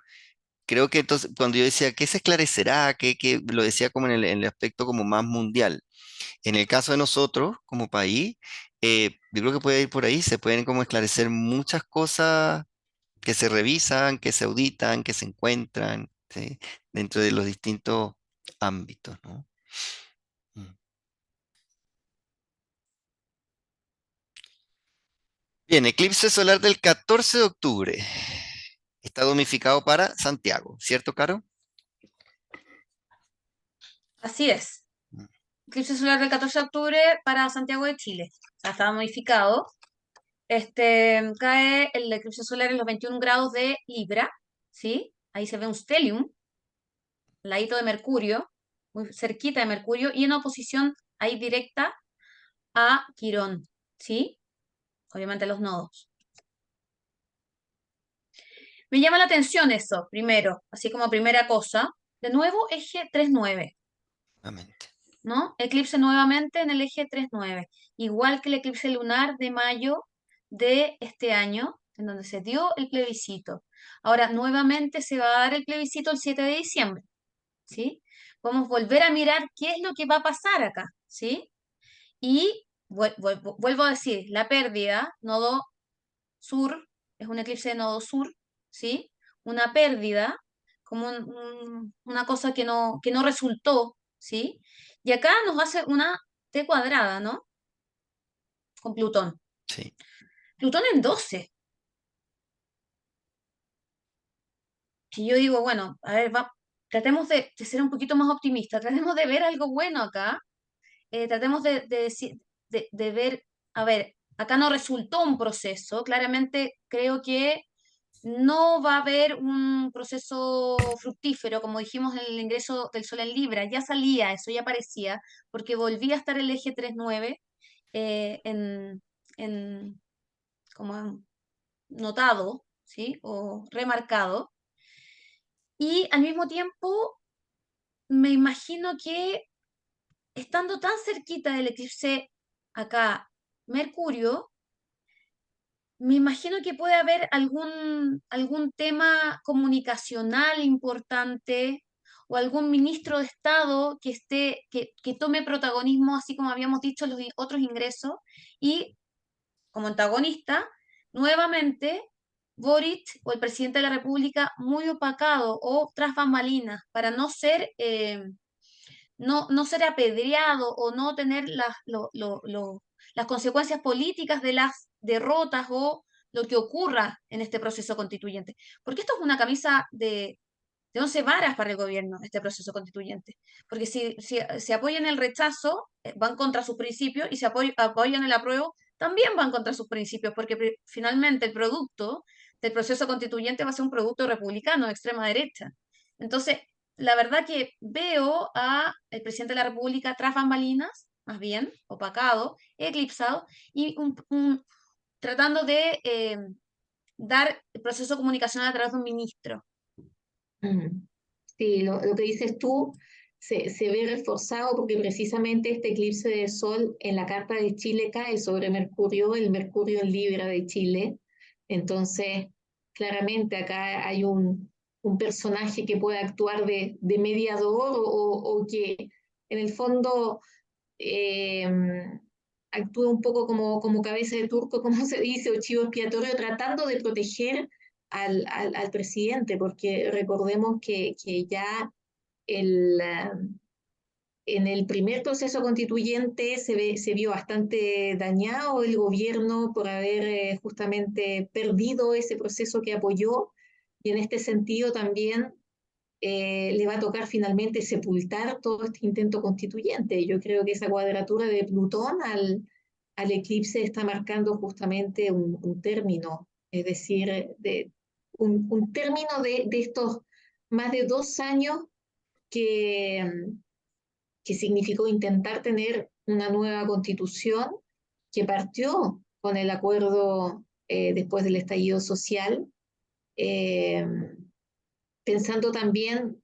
creo que entonces, cuando yo decía, ¿qué se esclarecerá? ¿Qué? Lo decía como en el aspecto como más mundial. En el caso de nosotros, como país, yo creo que puede ir por ahí, se pueden como esclarecer muchas cosas que se revisan, que se auditan, que se encuentran, ¿sí? Dentro de los distintos ámbitos, ¿no? Mm. Bien, eclipse solar del 14 de octubre. Está domificado para Santiago, ¿cierto, Caro? Así es. Mm. Eclipse solar del 14 de octubre para Santiago de Chile. O sea, estaba modificado. Cae el eclipse solar en los 21 grados de Libra, ¿sí? Ahí se ve un stellium, al ladito de Mercurio, muy cerquita de Mercurio, y en oposición ahí directa a Quirón, ¿sí? Obviamente los nodos. Me llama la atención eso, primero, así como primera cosa. De nuevo, eje 3-9, Nuevamente. ¿no? Eclipse nuevamente en el eje 3-9, igual que el eclipse lunar de mayo de este año, en donde se dio el plebiscito. Ahora, nuevamente se va a dar el plebiscito el 7 de diciembre, ¿sí? Vamos a volver a mirar qué es lo que va a pasar acá, ¿sí? Y vuelvo a decir, la pérdida, nodo sur, es un eclipse de nodo sur, ¿sí? Una pérdida, como una cosa que no resultó, ¿sí? Y acá nos hace una T cuadrada, ¿no? Con Plutón. Sí, Plutón en 12. Que yo digo, bueno, a ver, tratemos de ser un poquito más optimistas, tratemos de ver algo bueno acá, tratemos de ver, a ver, acá no resultó un proceso, claramente creo que no va a haber un proceso fructífero, como dijimos en el ingreso del Sol en Libra, ya salía, eso ya aparecía, porque volvía a estar el eje 3-9 en, como notado, ¿sí? O remarcado. Y al mismo tiempo, me imagino que estando tan cerquita del eclipse acá, Mercurio, me imagino que puede haber algún tema comunicacional importante o algún ministro de Estado que tome protagonismo, así como habíamos dicho en los otros ingresos, y como antagonista, nuevamente Boric o el presidente de la República muy opacado o tras bambalinas para no ser apedreado o no tener las consecuencias políticas de las derrotas o lo que ocurra en este proceso constituyente. Porque esto es una camisa de 11 varas para el gobierno, este proceso constituyente. Porque si se apoyan el rechazo, van contra sus principios, y si apoyan el apruebo, también van contra sus principios, porque finalmente el producto del proceso constituyente va a ser un producto republicano de extrema derecha. Entonces, la verdad que veo a el presidente de la República tras bambalinas, más bien, opacado, eclipsado, y tratando de dar el proceso comunicacional a través de un ministro. Mm. Sí, lo que dices tú se ve reforzado porque precisamente este eclipse de sol en la carta de Chile cae sobre Mercurio, el Mercurio en Libra de Chile. Entonces, claramente acá hay un personaje que puede actuar de mediador o que en el fondo eh, actúa un poco como cabeza de turco, como se dice, o chivo expiatorio, tratando de proteger al presidente, porque recordemos que ya el, en el primer proceso constituyente se vio bastante dañado el gobierno por haber justamente perdido ese proceso que apoyó, y en este sentido también le va a tocar finalmente sepultar todo este intento constituyente. Yo creo que esa cuadratura de Plutón al eclipse está marcando justamente un término, es decir, un término de estos más de 2 años que, que significó intentar tener una nueva constitución que partió con el acuerdo después del estallido social, eh, pensando también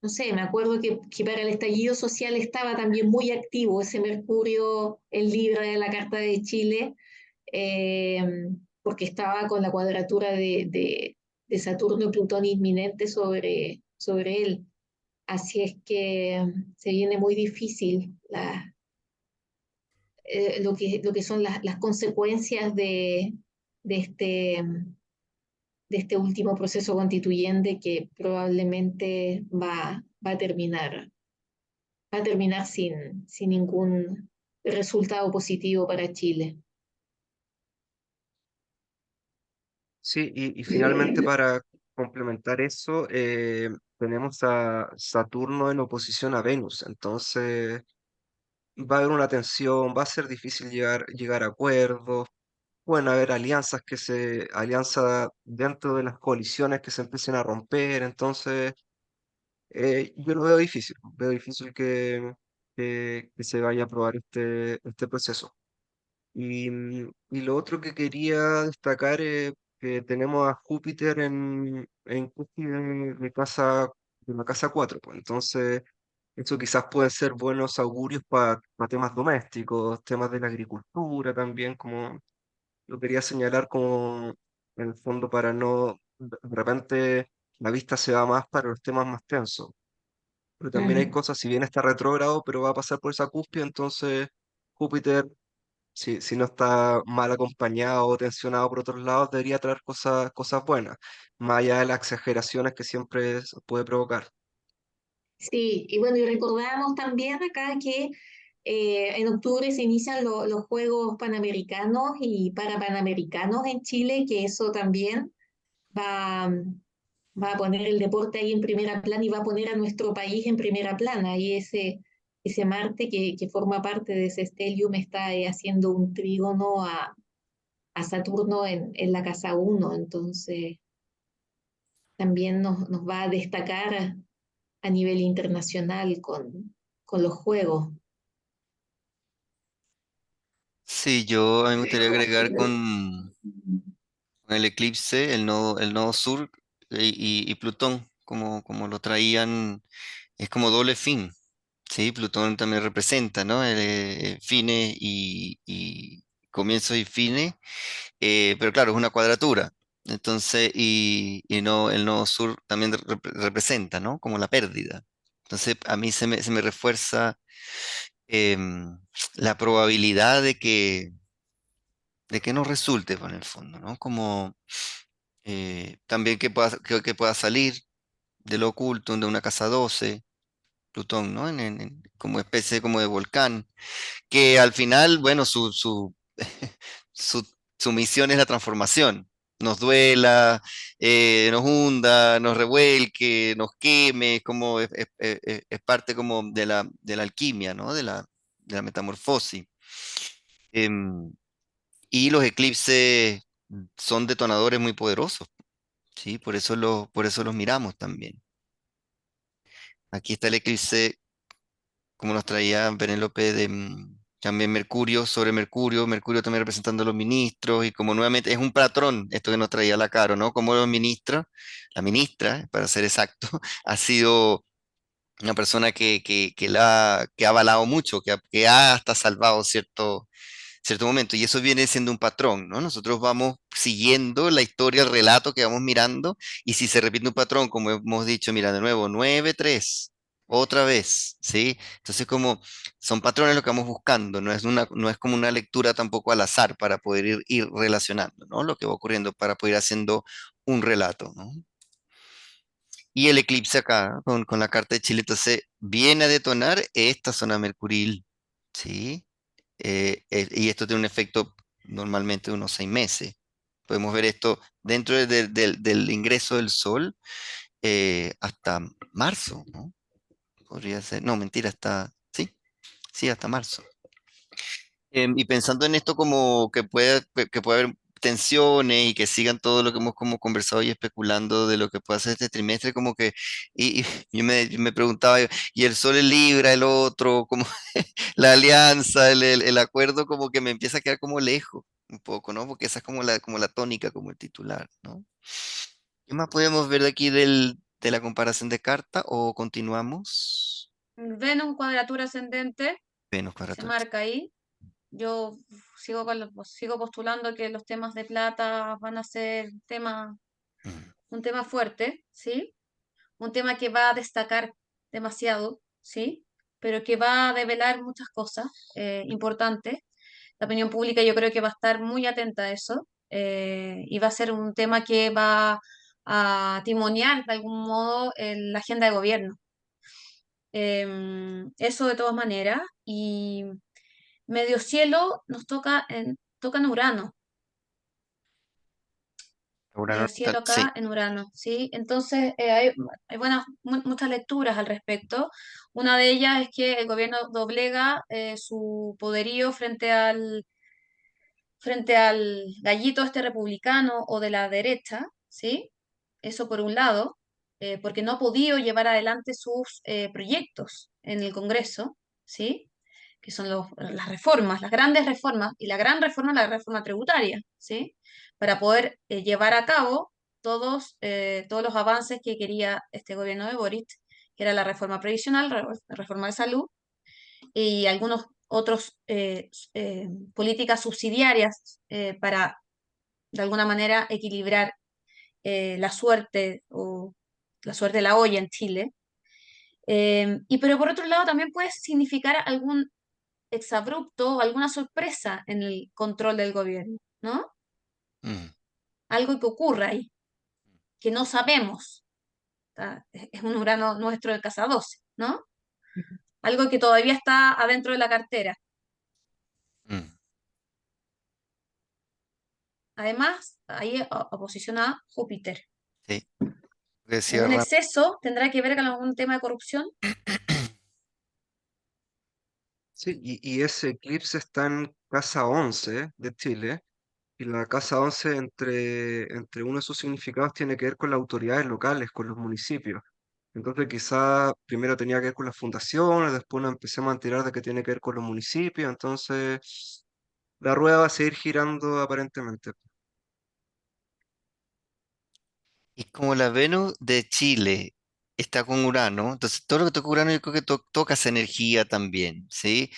no sé, me acuerdo que para el estallido social estaba también muy activo ese Mercurio en Libra de la Carta de Chile, eh, porque estaba con la cuadratura de Saturno y Plutón inminente sobre él. Así es que se viene muy difícil lo que son las consecuencias de este último proceso constituyente que probablemente va a terminar sin ningún resultado positivo para Chile. Sí, y finalmente para complementar eso, tenemos a Saturno en oposición a Venus, entonces va a haber una tensión, va a ser difícil llegar a acuerdos, pueden haber alianzas dentro de las coaliciones que se empiecen a romper, entonces yo lo veo difícil que se vaya a aprobar este proceso. Y lo otro que quería destacar es que tenemos a Júpiter en cúspide de la casa 4 pues entonces eso quizás puede ser buenos augurios para temas domésticos, temas de la agricultura también, como lo quería señalar como en el fondo para no, de repente la vista se va más para los temas más tensos. Pero también hay Mm. cosas, si bien está retrógrado, pero va a pasar por esa cúspide, entonces Júpiter, si no está mal acompañado o tensionado por otros lados, debería traer cosas buenas, más allá de las exageraciones que siempre puede provocar. Sí, y bueno, y recordamos también acá que en octubre se inician los Juegos Panamericanos y Parapanamericanos en Chile, que eso también va, va a poner el deporte ahí en primera plana y va a poner a nuestro país en primera plana. Y ese Marte que forma parte de ese stellium está haciendo un trígono a Saturno en la casa uno, entonces también nos va a destacar a nivel internacional con los juegos. Sí, a mí me gustaría agregar con el eclipse, el nodo sur y Plutón, como lo traían, es como doble fin, ¿sí? Plutón también representa, ¿no? Fines y comienzos y fines, pero claro, es una cuadratura. Entonces, y no, el nodo sur también representa, ¿no? Como la pérdida. Entonces, a mí se me refuerza la probabilidad de que no resulte, pues, en el fondo, ¿no? Como también que pueda salir de lo oculto, de una casa 12 Plutón, ¿no? Como especie como de volcán, que al final, bueno, su, su misión es la transformación. Nos duela, nos hunda, nos revuelque, nos queme, como es parte como de la alquimia, ¿no? De la metamorfosis. Em, y los eclipses son detonadores muy poderosos, ¿sí? Por eso los miramos también. Aquí está el eclipse, como nos traía Penélope, también Mercurio sobre Mercurio, Mercurio también representando a los ministros, y como nuevamente es un patrón, esto que nos traía la Caro, ¿no? Como los ministros, la ministra, para ser exacto, ha sido una persona que ha avalado mucho, que ha hasta salvado cierto momento, y eso viene siendo un patrón, ¿no? Nosotros vamos siguiendo la historia, el relato que vamos mirando, y si se repite un patrón, como hemos dicho, mira, de nuevo, 9-3 otra vez, ¿sí? Entonces, como son patrones lo que vamos buscando, no es como una lectura tampoco al azar para poder ir relacionando, ¿no? Lo que va ocurriendo para poder ir haciendo un relato, ¿no? Y el eclipse acá, con la carta de Chile, entonces viene a detonar esta zona mercuril, ¿sí? Y esto tiene un efecto normalmente de unos 6 meses. Podemos ver esto dentro del ingreso del sol hasta marzo, ¿no? Podría ser, no, mentira, sí, hasta marzo. Y pensando en esto como que puede haber tensiones y que sigan todo lo que hemos como conversado y especulando de lo que puede hacer este trimestre, como que, y yo me preguntaba, y el sol es Libra, el otro, como la alianza, el acuerdo, como que me empieza a quedar como lejos un poco, ¿no? Porque esa es como la tónica, como el titular, ¿no? ¿Qué más podemos ver de aquí de la comparación de carta o continuamos? Venus, cuadratura ascendente, Venus se cuadratura. marca ahí. Yo sigo postulando que los temas de plata van a ser Mm. un tema fuerte, ¿sí? Un tema que va a destacar demasiado, ¿sí? Pero que va a develar muchas cosas importantes. La opinión pública yo creo que va a estar muy atenta a eso y va a ser un tema que va a timonear de algún modo la agenda de gobierno. Eso de todas maneras. Y medio cielo nos toca en Urano. Urano Medio natal, cielo sí. acá en Urano, ¿sí? Entonces, hay muchas lecturas al respecto. Una de ellas es que el gobierno doblega su poderío frente al gallito este republicano o de la derecha, ¿sí? Eso por un lado, porque no ha podido llevar adelante sus proyectos en el Congreso, ¿sí? Que son las reformas, las grandes reformas, y la gran reforma es la reforma tributaria, ¿sí? Para poder llevar a cabo todos los avances que quería este gobierno de Boric, que era la reforma previsional, la reforma de salud, y algunos otros políticas subsidiarias para, de alguna manera, equilibrar la suerte o la suerte de la olla en Chile. Pero por otro lado también puede significar algún exabrupto o alguna sorpresa en el control del gobierno, ¿no? Mm. Algo que ocurra ahí, que no sabemos. Es un Urano nuestro de casa 12, ¿no? Algo que todavía está adentro de la cartera. Mm. Además, ahí oposición a Júpiter. Sí. Lo que decía Un Ram. exceso tendrá que ver con algún tema de corrupción. Sí, y ese eclipse está en casa 11 de Chile, y la casa 11 entre uno de sus significados tiene que ver con las autoridades locales, con los municipios. Entonces quizá primero tenía que ver con las fundaciones, después nos empecemos a enterar de que tiene que ver con los municipios, entonces la rueda va a seguir girando aparentemente. Y como la Venus de Chile está con Urano, entonces todo lo que toca Urano yo creo que toca esa energía también, ¿sí?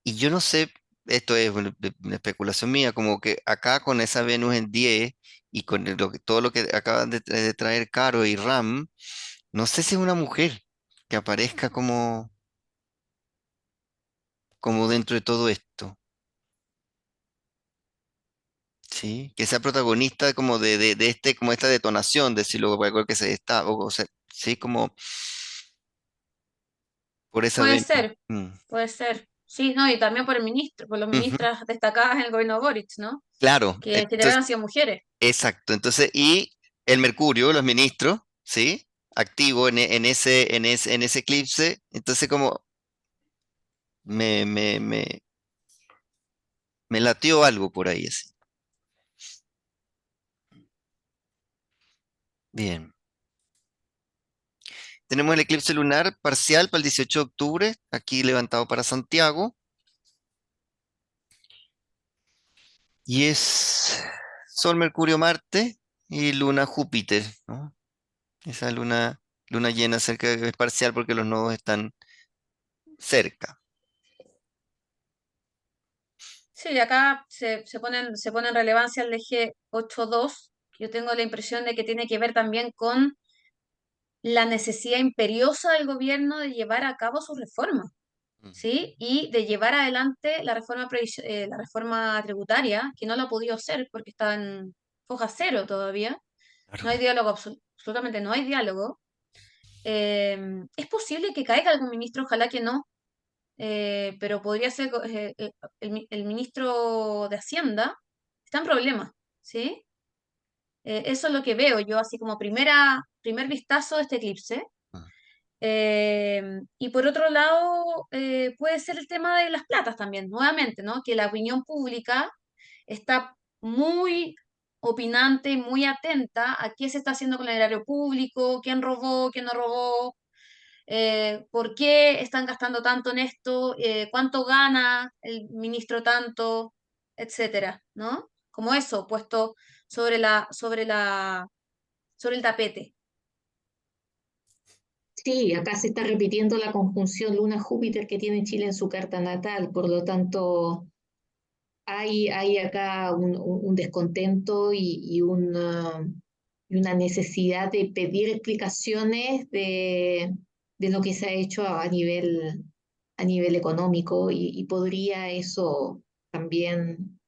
Y yo no sé, esto es bueno, una especulación mía, como que acá con esa Venus en 10 y con todo lo que acaban de traer Caro y Ram, no sé si es una mujer que aparezca como dentro de todo esto, ¿sí? Que sea protagonista como de este, como esta detonación, decirlo, algo que se está, o sea, sí, como por esa Puede Venus. ser, Mm. puede ser. Sí, no, y también por el ministro, por los Ujú. ministras destacadas en el gobierno de Boric, ¿no? Claro, Que en general entonces, han sido mujeres. exacto. Entonces, y el Mercurio, los ministros, ¿sí? Activo en ese eclipse. Entonces, como me, me, me, me latió algo por ahí, así. Bien. Tenemos el eclipse lunar parcial para el 18 de octubre, aquí levantado para Santiago. Y es Sol, Mercurio, Marte y Luna, Júpiter, ¿no? Esa luna llena cerca es parcial porque los nodos están cerca. Sí, acá se pone en relevancia el eje 8.2. Yo tengo la impresión de que tiene que ver también con la necesidad imperiosa del gobierno de llevar a cabo sus reformas, Mm. ¿sí? Y de llevar adelante la reforma tributaria, que no lo ha podido hacer porque está en foja cero todavía. No hay Claro. diálogo, absolutamente no hay diálogo. Es posible que caiga algún ministro, ojalá que no, pero podría ser el ministro de Hacienda, está en problemas, ¿sí? Eso es lo que veo yo, así como primer vistazo de este eclipse. Mm. Y por otro lado, puede ser el tema de las platas también, nuevamente, ¿no? Que la opinión pública está muy opinante, muy atenta a qué se está haciendo con el erario público, quién robó, quién no robó, por qué están gastando tanto en esto, cuánto gana el ministro tanto, etcétera, ¿no? Como eso, puesto sobre el tapete. Sí, acá se está repitiendo la conjunción Luna-Júpiter que tiene Chile en su carta natal, por lo tanto hay acá un descontento y una necesidad de pedir explicaciones de lo que se ha hecho a nivel económico y podría eso también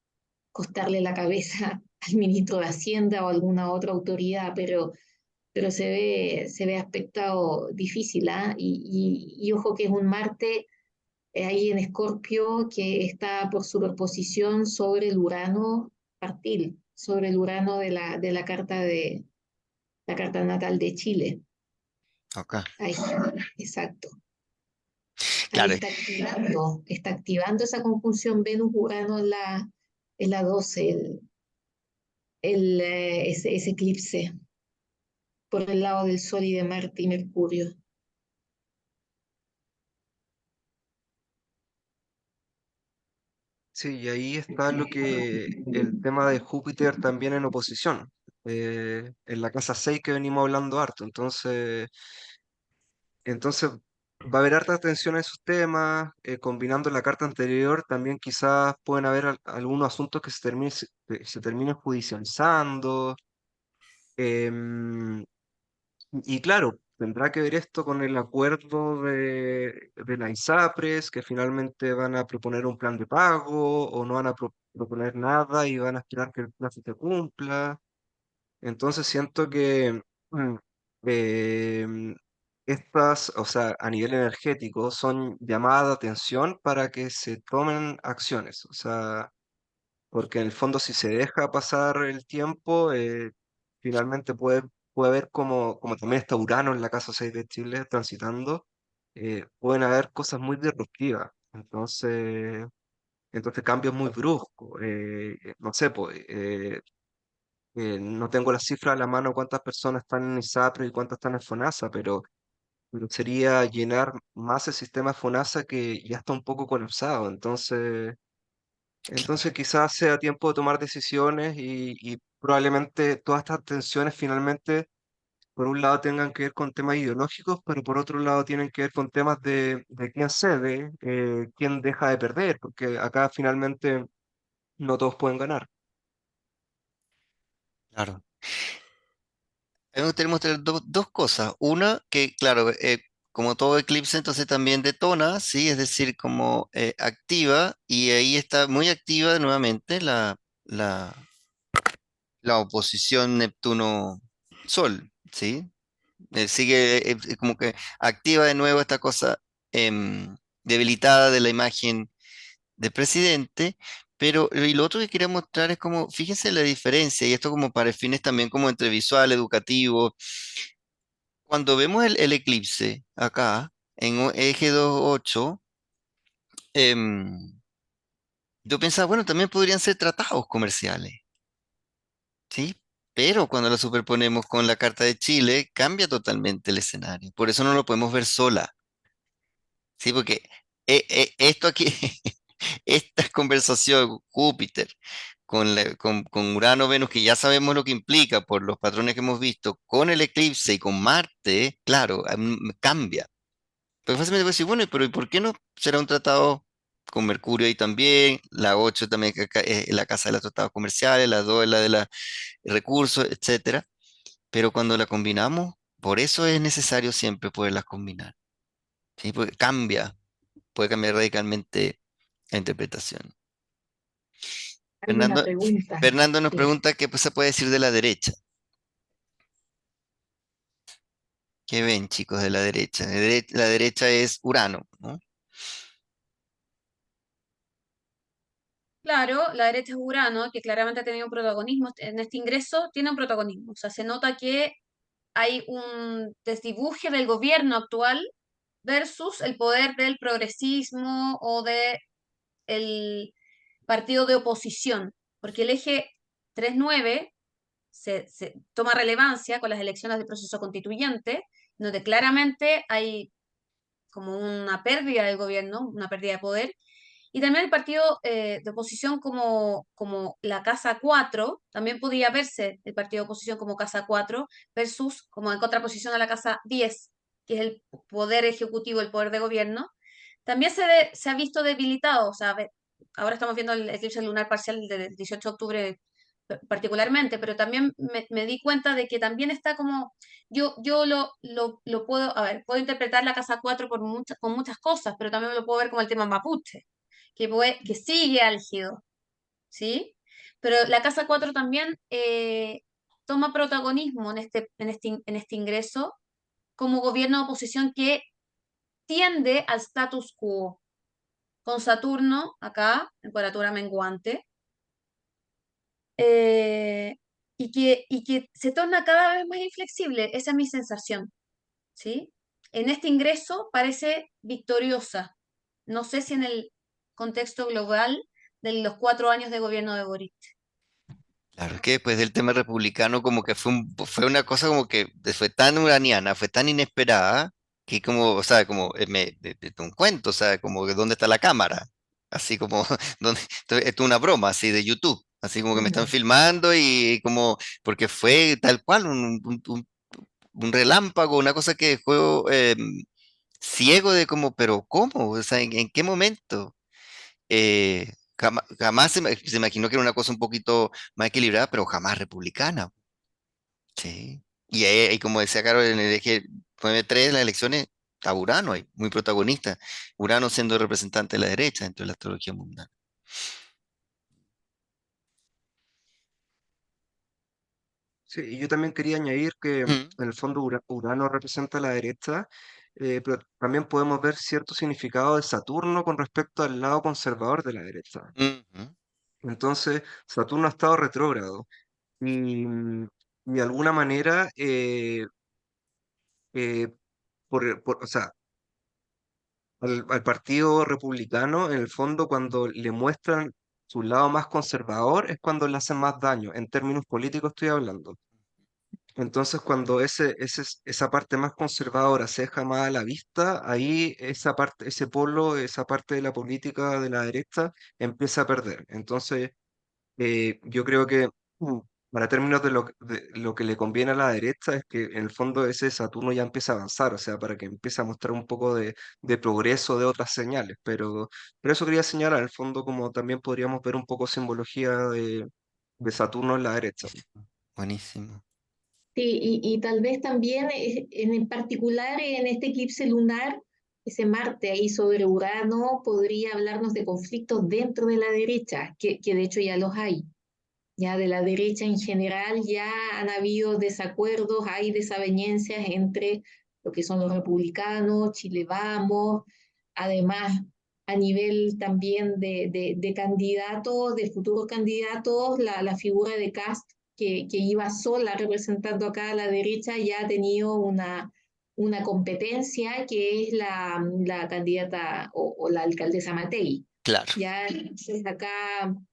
costarle la cabeza al ministro de Hacienda o alguna otra autoridad, pero se ve aspecto difícil, ¿ah? Y ojo que es un Marte ahí en Escorpio que está por superposición sobre el Urano partil, sobre el Urano de la carta natal de Chile. Acá. Ahí, exacto. Ahí Claro, está activando esa conjunción Venus-Urano en la 12, ese eclipse por el lado del Sol y de Marte y Mercurio. Sí, y ahí está el tema de Júpiter también en oposición, en la casa 6 que venimos hablando harto. Entonces va a haber harta atención a esos temas, combinando la carta anterior, también quizás pueden haber algunos asuntos que se terminen judicializando. em, y claro, tendrá que ver esto con el acuerdo de la ISAPRES, que finalmente van a proponer un plan de pago o no van a proponer nada y van a esperar que el plazo se cumpla. Entonces siento que mm, em, estas, o sea, a nivel energético, son llamadas de atención para que se tomen acciones. O sea, porque en el fondo si se deja pasar el tiempo, finalmente puede haber como también está Urano en la casa 6 de Chile transitando, pueden haber cosas muy disruptivas. Entonces cambios muy bruscos. No sé, pues, no tengo las cifras a la mano cuántas personas están en ISAPRE y cuántas están en FONASA, pero sería llenar más el sistema de FONASA que ya está un poco colapsado. Entonces quizás sea tiempo de tomar decisiones y probablemente todas estas tensiones finalmente, por un lado, tengan que ver con temas ideológicos, pero por otro lado tienen que ver con temas de quién cede, quién deja de perder, porque acá finalmente no todos pueden ganar. claro. A mí me gustaría mostrar dos cosas. Una, que claro, como todo eclipse, entonces también detona, ¿sí? Es decir, como activa, y ahí está muy activa nuevamente la oposición Neptuno-Sol, ¿sí? Sigue como que activa de nuevo esta cosa debilitada de la imagen del presidente, pero y lo otro que quería mostrar es como, fíjense la diferencia, y esto como para fines también como entre visual, educativo, cuando vemos el eclipse acá, en eje 2.8, yo pensaba, bueno, también podrían ser tratados comerciales, ¿sí? Pero cuando lo superponemos con la Carta de Chile, cambia totalmente el escenario. Por eso no lo podemos ver sola, ¿sí? Porque esto aquí, esta conversación, Júpiter, con Urano, Venus, que ya sabemos lo que implica por los patrones que hemos visto, con el eclipse y con Marte, claro, cambia. Pues fácilmente puedes decir, bueno, pero ¿y por qué no será un tratado con Mercurio ahí también? La 8 también, que acá es la casa de los tratados comerciales, la 2 es la de los recursos, etcétera. Pero cuando la combinamos, por eso es necesario siempre poderlas combinar, ¿sí? Porque puede cambiar radicalmente la interpretación. ¿Alguna Fernando, pregunta? Fernando nos Sí. pregunta qué pues, se puede decir de la derecha. ¿Qué ven, chicos, de la derecha? La derecha es Urano, ¿no? Claro, la derecha es Urano, que claramente ha tenido un protagonismo en este ingreso, tiene un protagonismo. O sea, se nota que hay un desdibuje del gobierno actual versus el poder del progresismo o de el partido de oposición, porque el eje 3.9 se toma relevancia con las elecciones del proceso constituyente, donde claramente hay como una pérdida del gobierno, una pérdida de poder, y también el partido de oposición como la Casa 4, también podía verse el partido de oposición como Casa 4 versus como en contraposición a la Casa 10. que es el poder ejecutivo, el poder de gobierno, también se ha visto debilitado. O sea, ahora estamos viendo el eclipse lunar parcial del 18 de octubre particularmente, pero también me di cuenta de que también está como, yo lo puedo, a ver, puedo interpretar la casa 4 con muchas cosas, pero también lo puedo ver como el tema mapuche, que sigue álgido, ¿sí? Pero la casa 4 también toma protagonismo en este ingreso como gobierno de oposición que tiende al status quo, con Saturno acá, temperatura menguante, eh, y que se torna cada vez más inflexible. Esa es mi sensación, ¿sí? En este ingreso parece victoriosa. No sé si en el contexto global de los 4 años de gobierno de Boric. Claro, es que después del tema republicano como que fue una cosa como que fue tan uraniana, fue tan inesperada, que como, o sea, como de un cuento, o sea, como que ¿dónde está la cámara? Así como, donde, esto es una broma así de YouTube, así como que me están Ujú. filmando y como, porque fue tal cual, un relámpago, una cosa que fue ciego de como, pero ¿cómo? O sea, en qué momento? Jamás se imaginó que era una cosa un poquito más equilibrada, pero jamás republicana. Sí. Y ahí, como decía Carol, en el eje 9-3 de las elecciones, está Urano ahí, muy protagonista. Urano siendo representante de la derecha dentro de la astrología mundial. Sí, y yo también quería añadir que en Mm, el fondo Urano representa a la derecha, pero también podemos ver cierto significado de Saturno con respecto al lado conservador de la derecha. ujú. Entonces, Saturno ha estado retrógrado y de alguna manera, eh, o sea, al Partido Republicano, en el fondo, cuando le muestran su lado más conservador, es cuando le hacen más daño, en términos políticos estoy hablando. Entonces, cuando esa parte más conservadora se deja más a la vista, ahí esa parte, ese polo, esa parte de la política de la derecha empieza a perder. Entonces, yo creo que para términos de lo que le conviene a la derecha es que en el fondo ese Saturno ya empieza a avanzar, o sea, para que empiece a mostrar un poco de progreso de otras señales. Pero eso quería señalar, en el fondo, como también podríamos ver un poco simbología de Saturno en la derecha. Buenísimo. Sí, y tal vez también en particular en este eclipse lunar, ese Marte ahí sobre Urano podría hablarnos de conflictos dentro de la derecha, que de hecho ya los hay. Ya de la derecha en general ya han habido desacuerdos, hay desavenencias entre lo que son los republicanos, Chile Vamos, además a nivel también de candidatos, de futuros candidatos, la figura de Kast, que iba sola representando acá a la derecha, ya ha tenido una competencia que es la candidata o la alcaldesa Matei. Claro. Ya, entonces acá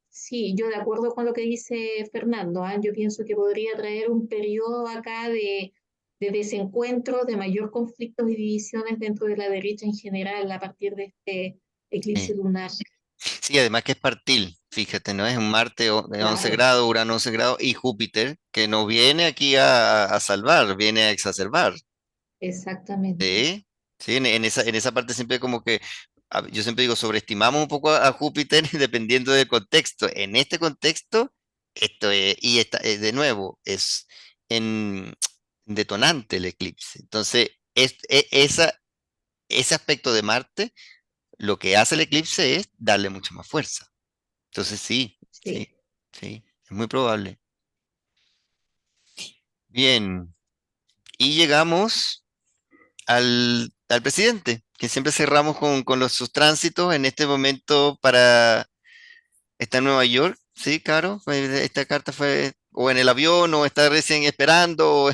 sí, yo de acuerdo con lo que dice Fernando, ¿ah? Yo pienso que podría traer un periodo acá de desencuentros, de mayor conflictos y divisiones dentro de la derecha en general a partir de este eclipse Sí. lunar. Sí, además que es partil, fíjate, ¿no? Es un Marte de 11 Claro, grados, Urano 11 grados y Júpiter, que no viene aquí a salvar, viene a exacerbar. exactamente. Sí, sí, en esa parte siempre como que, yo siempre digo, sobreestimamos un poco a Júpiter dependiendo del contexto. En este contexto, esto es, y de nuevo, es en detonante el eclipse. Entonces, ese aspecto de Marte, lo que hace el eclipse es darle mucha más fuerza. Entonces, sí, sí, Sí. sí, es muy probable. Bien, y llegamos al presidente, que siempre cerramos con sus tránsitos en este momento para estar en Nueva York, ¿sí, Caro? Esta carta fue o en el avión o está recién esperando.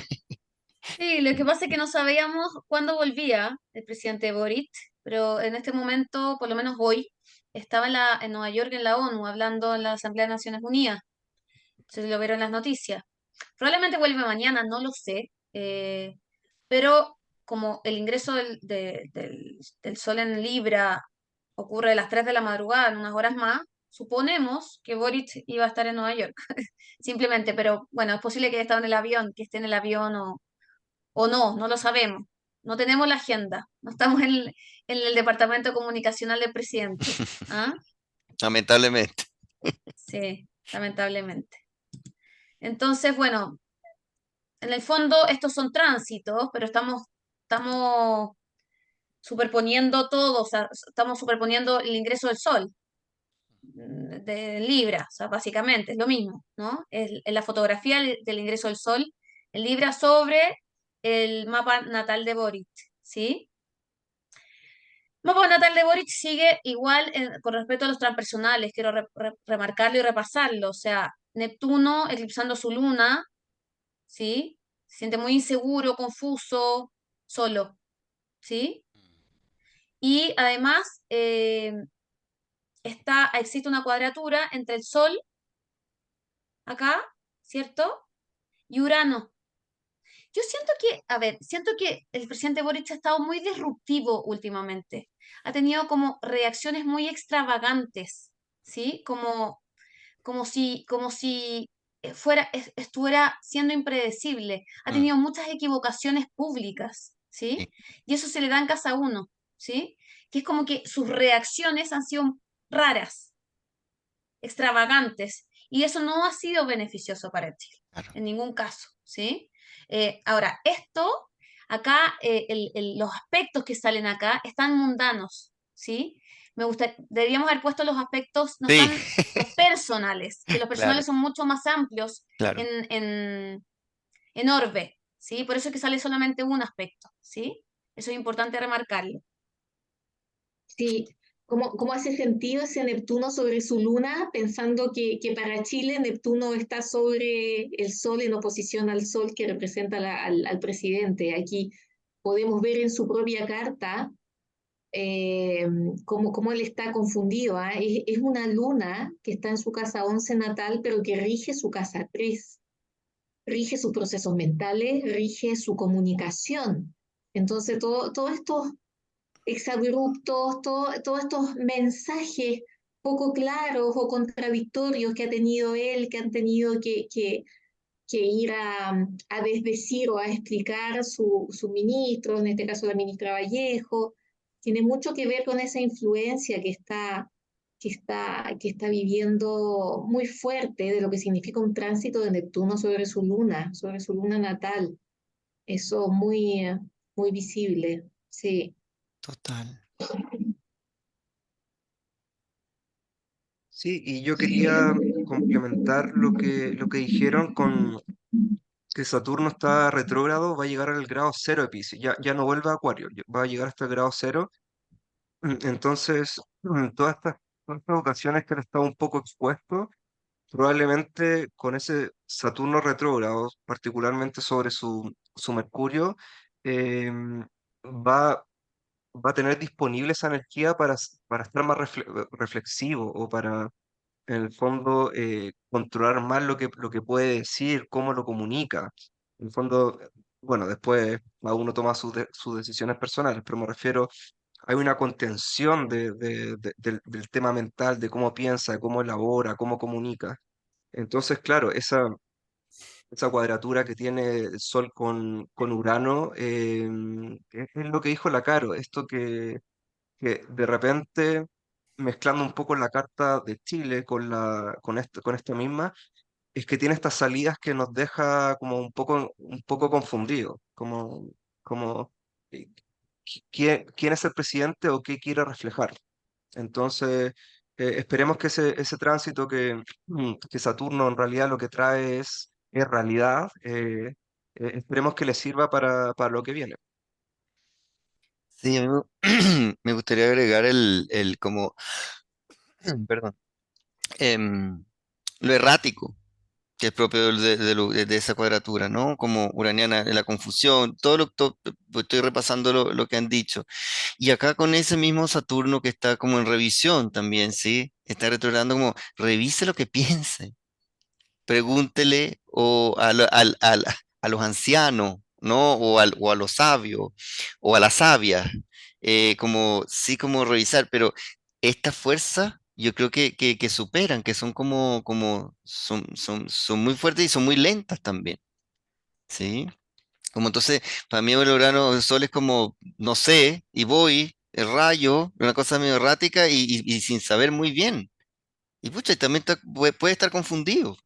Sí, lo que pasa es que no sabíamos cuándo volvía el presidente Boric, pero en este momento, por lo menos hoy, estaba en Nueva York, en la ONU, hablando en la Asamblea de Naciones Unidas. Se lo vieron en las noticias. Probablemente vuelve mañana, no lo sé, pero como el ingreso del Sol en Libra ocurre a las 3 de la madrugada, en unas horas más, suponemos que Boric iba a estar en Nueva York, simplemente, pero bueno, es posible que haya estado en el avión, que esté en el avión o no, no lo sabemos. no tenemos la agenda, no estamos en el departamento comunicacional del presidente. ¿Ah? Lamentablemente. Sí, lamentablemente. Entonces, bueno, en el fondo estos son tránsitos, pero estamos superponiendo todo, o sea, estamos superponiendo el ingreso del sol de Libra, o sea, básicamente es lo mismo, ¿no? En la fotografía del ingreso del sol en Libra sobre el mapa natal de Boric, ¿sí? El mapa natal de Boric sigue igual con respecto a los transpersonales, quiero remarcarlo y repasarlo, o sea, Neptuno eclipsando su luna, ¿sí? Se siente muy inseguro, confuso, solo, ¿sí? Y además existe una cuadratura entre el Sol, acá, ¿cierto? Y Urano. Yo siento siento que el presidente Boric ha estado muy disruptivo últimamente. Ha tenido como reacciones muy extravagantes, ¿sí? Como si estuviera siendo impredecible. Ha Mm, tenido muchas equivocaciones públicas, sí, ¿sí? Y eso se le da en casa a uno, ¿sí? Que es como que sus reacciones han sido raras, extravagantes, y eso no ha sido beneficioso para Chile, claro. en ningún caso, ¿sí? Ahora, acá, los aspectos que salen acá están mundanos, ¿sí? Deberíamos haber puesto los aspectos, no Sí, están los personales, que los claro, personales son mucho más amplios claro. en orbe, ¿sí? Por eso es que sale solamente un aspecto, ¿sí? Eso es importante remarcarlo. Sí, ¿cómo hace sentido ese Neptuno sobre su luna, pensando que para Chile Neptuno está sobre el Sol en oposición al Sol que representa al presidente? Aquí podemos ver en su propia carta eh, cómo él está confundido. ¿Ah? Es una luna que está en su casa 11 natal, pero que rige su casa 3, rige sus procesos mentales, rige su comunicación. Entonces, todo esto exabruptos, todos estos mensajes poco claros o contradictorios que ha tenido él, que han tenido que ir a desdecir o a explicar su ministro, en este caso la ministra Vallejo, tiene mucho que ver con esa influencia que está viviendo muy fuerte de lo que significa un tránsito de Neptuno sobre su luna natal. Eso muy visible, sí. Total. Sí, y yo quería complementar lo que dijeron con que Saturno está retrógrado, va a llegar al grado cero de Piscis, ya no vuelve a Acuario, va a llegar hasta el grado cero. Entonces, todas estas ocasiones que él estado un poco expuesto, probablemente con ese Saturno retrógrado, particularmente sobre su Mercurio, em, va, va a tener disponible esa energía para estar más reflexivo o para, en el fondo, controlar más lo que puede decir, cómo lo comunica. En el fondo, bueno, después cada uno toma sus decisiones personales, pero me refiero, hay una contención del tema mental, de cómo piensa, de cómo elabora, cómo comunica. Entonces, claro, esa cuadratura que tiene el Sol con Urano, es lo que dijo la Caro, esto que de repente, mezclando un poco la carta de Chile con esta misma, es que tiene estas salidas que nos deja como un poco confundidos, como eh, quién es el presidente o qué quiere reflejar. Entonces, esperemos que ese tránsito que Saturno en realidad lo que trae es realidad, esperemos que le sirva para lo que viene. Sí, a mí me gustaría agregar el como, perdón, em, lo errático, que es propio de esa cuadratura, ¿no? Como uraniana, la confusión, estoy repasando lo que han dicho. Y acá con ese mismo Saturno que está como en revisión también, ¿sí? Está retrogradando como, revise lo que piense, pregúntele a los ancianos, ¿no? O a los sabios, o a las sabias, como, sí, como revisar, pero esta fuerza yo creo que superan, que son son muy fuertes y son muy lentas también, ¿sí? Como entonces, para mí el sol es como, no sé, y voy, el rayo, una cosa medio errática y sin saber muy bien. Y pucha, y también puede estar confundido,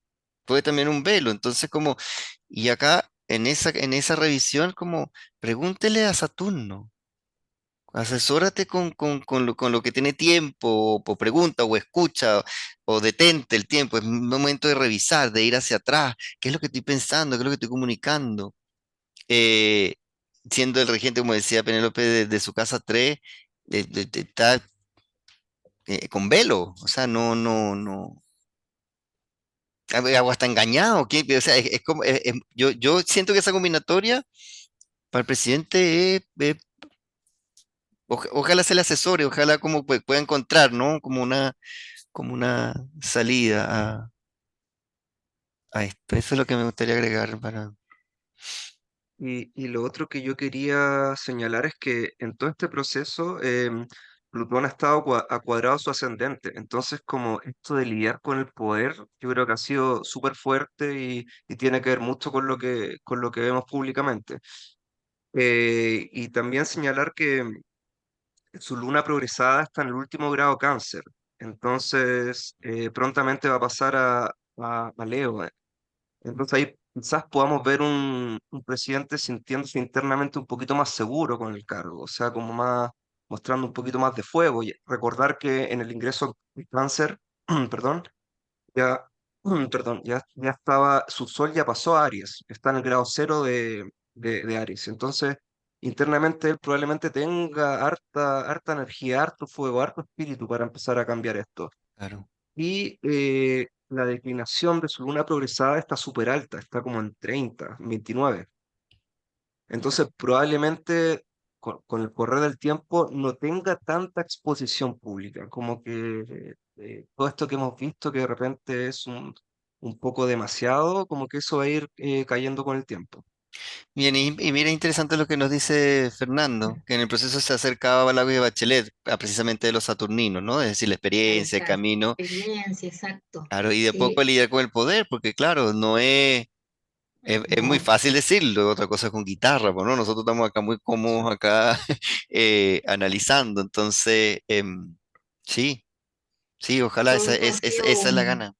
puede también un velo. Entonces, como, y acá en esa revisión, como, pregúntele a Saturno, asesórate con lo que tiene tiempo, o pregunta, o escucha, o detente el tiempo. Es un momento de revisar, de ir hacia atrás. ¿Qué es lo que estoy pensando? ¿Qué es lo que estoy comunicando? eh, Siendo el regente, como decía Penélope, de su casa 3, está con velo, o sea, no, no, no. O hasta engañado, ¿qué? O sea, es como, yo siento que esa combinatoria para el presidente ojalá se le asesore, ojalá como pueda encontrar, ¿no? Como una salida a esto. Eso es lo que me gustaría agregar para. Y lo otro que yo quería señalar es que en todo este proceso Plutón ha estado a cuadrado a su ascendente. Entonces, como esto de lidiar con el poder, yo creo que ha sido súper fuerte y tiene que ver mucho con lo que vemos públicamente. Y también señalar que su luna progresada está en el último grado cáncer. Entonces, prontamente va a pasar a Leo. Entonces ahí quizás podamos ver un presidente sintiéndose internamente un poquito más seguro con el cargo, o sea, como más, mostrando un poquito más de fuego. Y recordar que en el ingreso de cáncer, perdón, ya, perdón, ya estaba, su sol ya pasó a Aries, está en el grado cero de Aries. Entonces, internamente él probablemente tenga harta energía, harto fuego, harto espíritu para empezar a cambiar esto. Claro, Y la declinación de su luna progresada está súper alta, está como en 30, 29. Entonces, probablemente con el correr del tiempo no tenga tanta exposición pública, como que todo esto que hemos visto que de repente es un poco demasiado, como que eso va a ir cayendo con el tiempo. bien, y mira, interesante lo que nos dice Fernando, que en el proceso se acercaba a Balaguer y Bachelet, precisamente de los saturninos, ¿no? Es decir, la A experiencia, el esa camino, experiencia, exacto. claro, y de poco Sí, lidiar con el poder, porque claro, no es muy no, fácil decirlo, otra cosa es con guitarra, pues, ¿no? Nosotros estamos acá muy cómodos acá analizando, entonces, sí, sí, ojalá todo esa esto ha es, sido esa es la gana.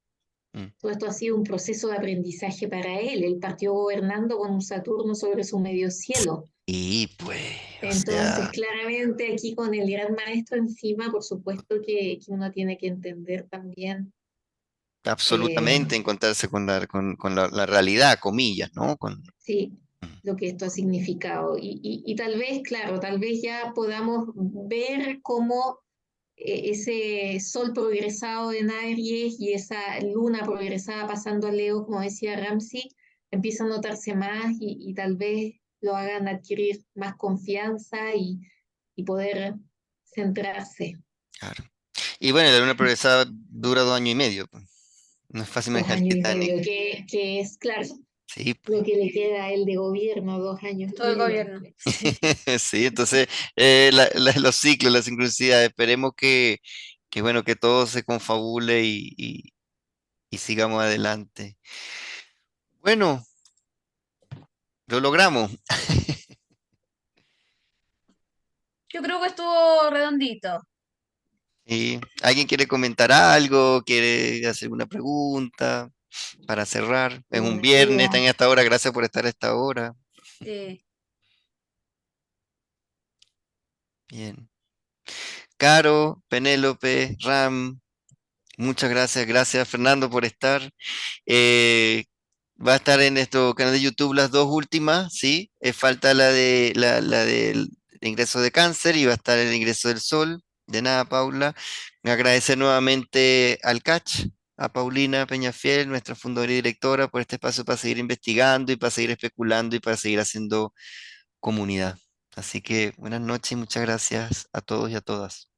Mm. todo esto ha sido un proceso de aprendizaje para él. Él partió gobernando con un Saturno sobre su medio cielo. Y pues, o Entonces, sea, claramente aquí con el gran maestro encima, por supuesto que uno tiene que entender también, absolutamente eh, encontrarse con la realidad, comillas, ¿no? sí, Mm. lo que esto ha significado. Y tal vez, claro, tal vez ya podamos ver cómo ese sol progresado en Aries y esa luna progresada pasando a Leo, como decía Ramsey, empieza a notarse más y tal vez lo hagan adquirir más confianza y poder centrarse. Claro. Y bueno, la luna progresada dura 2 años y medio, pues. No es fácil Dos manejar el años y Titanic. medio, que es, claro, Sí, pues. lo que le queda a él de gobierno, 2 años Todo y el medio. gobierno. Sí, entonces los ciclos, las sincronicidades, esperemos que bueno, que todo se confabule y sigamos adelante. Bueno, lo logramos. Yo creo que estuvo redondito. ¿Sí? ¿Alguien quiere comentar algo? ¿Quiere hacer una pregunta para cerrar? Es un viernes, están a esta hora, gracias por estar a esta hora. Sí. Bien. Caro, Penélope, Ram, muchas gracias. Gracias, Fernando, por estar. Eh, Va a estar en nuestro canal de YouTube las dos últimas, ¿sí? Falta la del ingreso de cáncer y va a estar el ingreso del sol. De nada, Paula. Agradecer nuevamente al CACH, a Paulina Peñafiel, nuestra fundadora y directora, por este espacio para seguir investigando y para seguir especulando y para seguir haciendo comunidad. Así que buenas noches y muchas gracias a todos y a todas.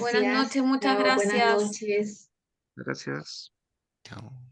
Buenas Gracias, noches, muchas chao, buenas gracias. noches. Gracias. Chao.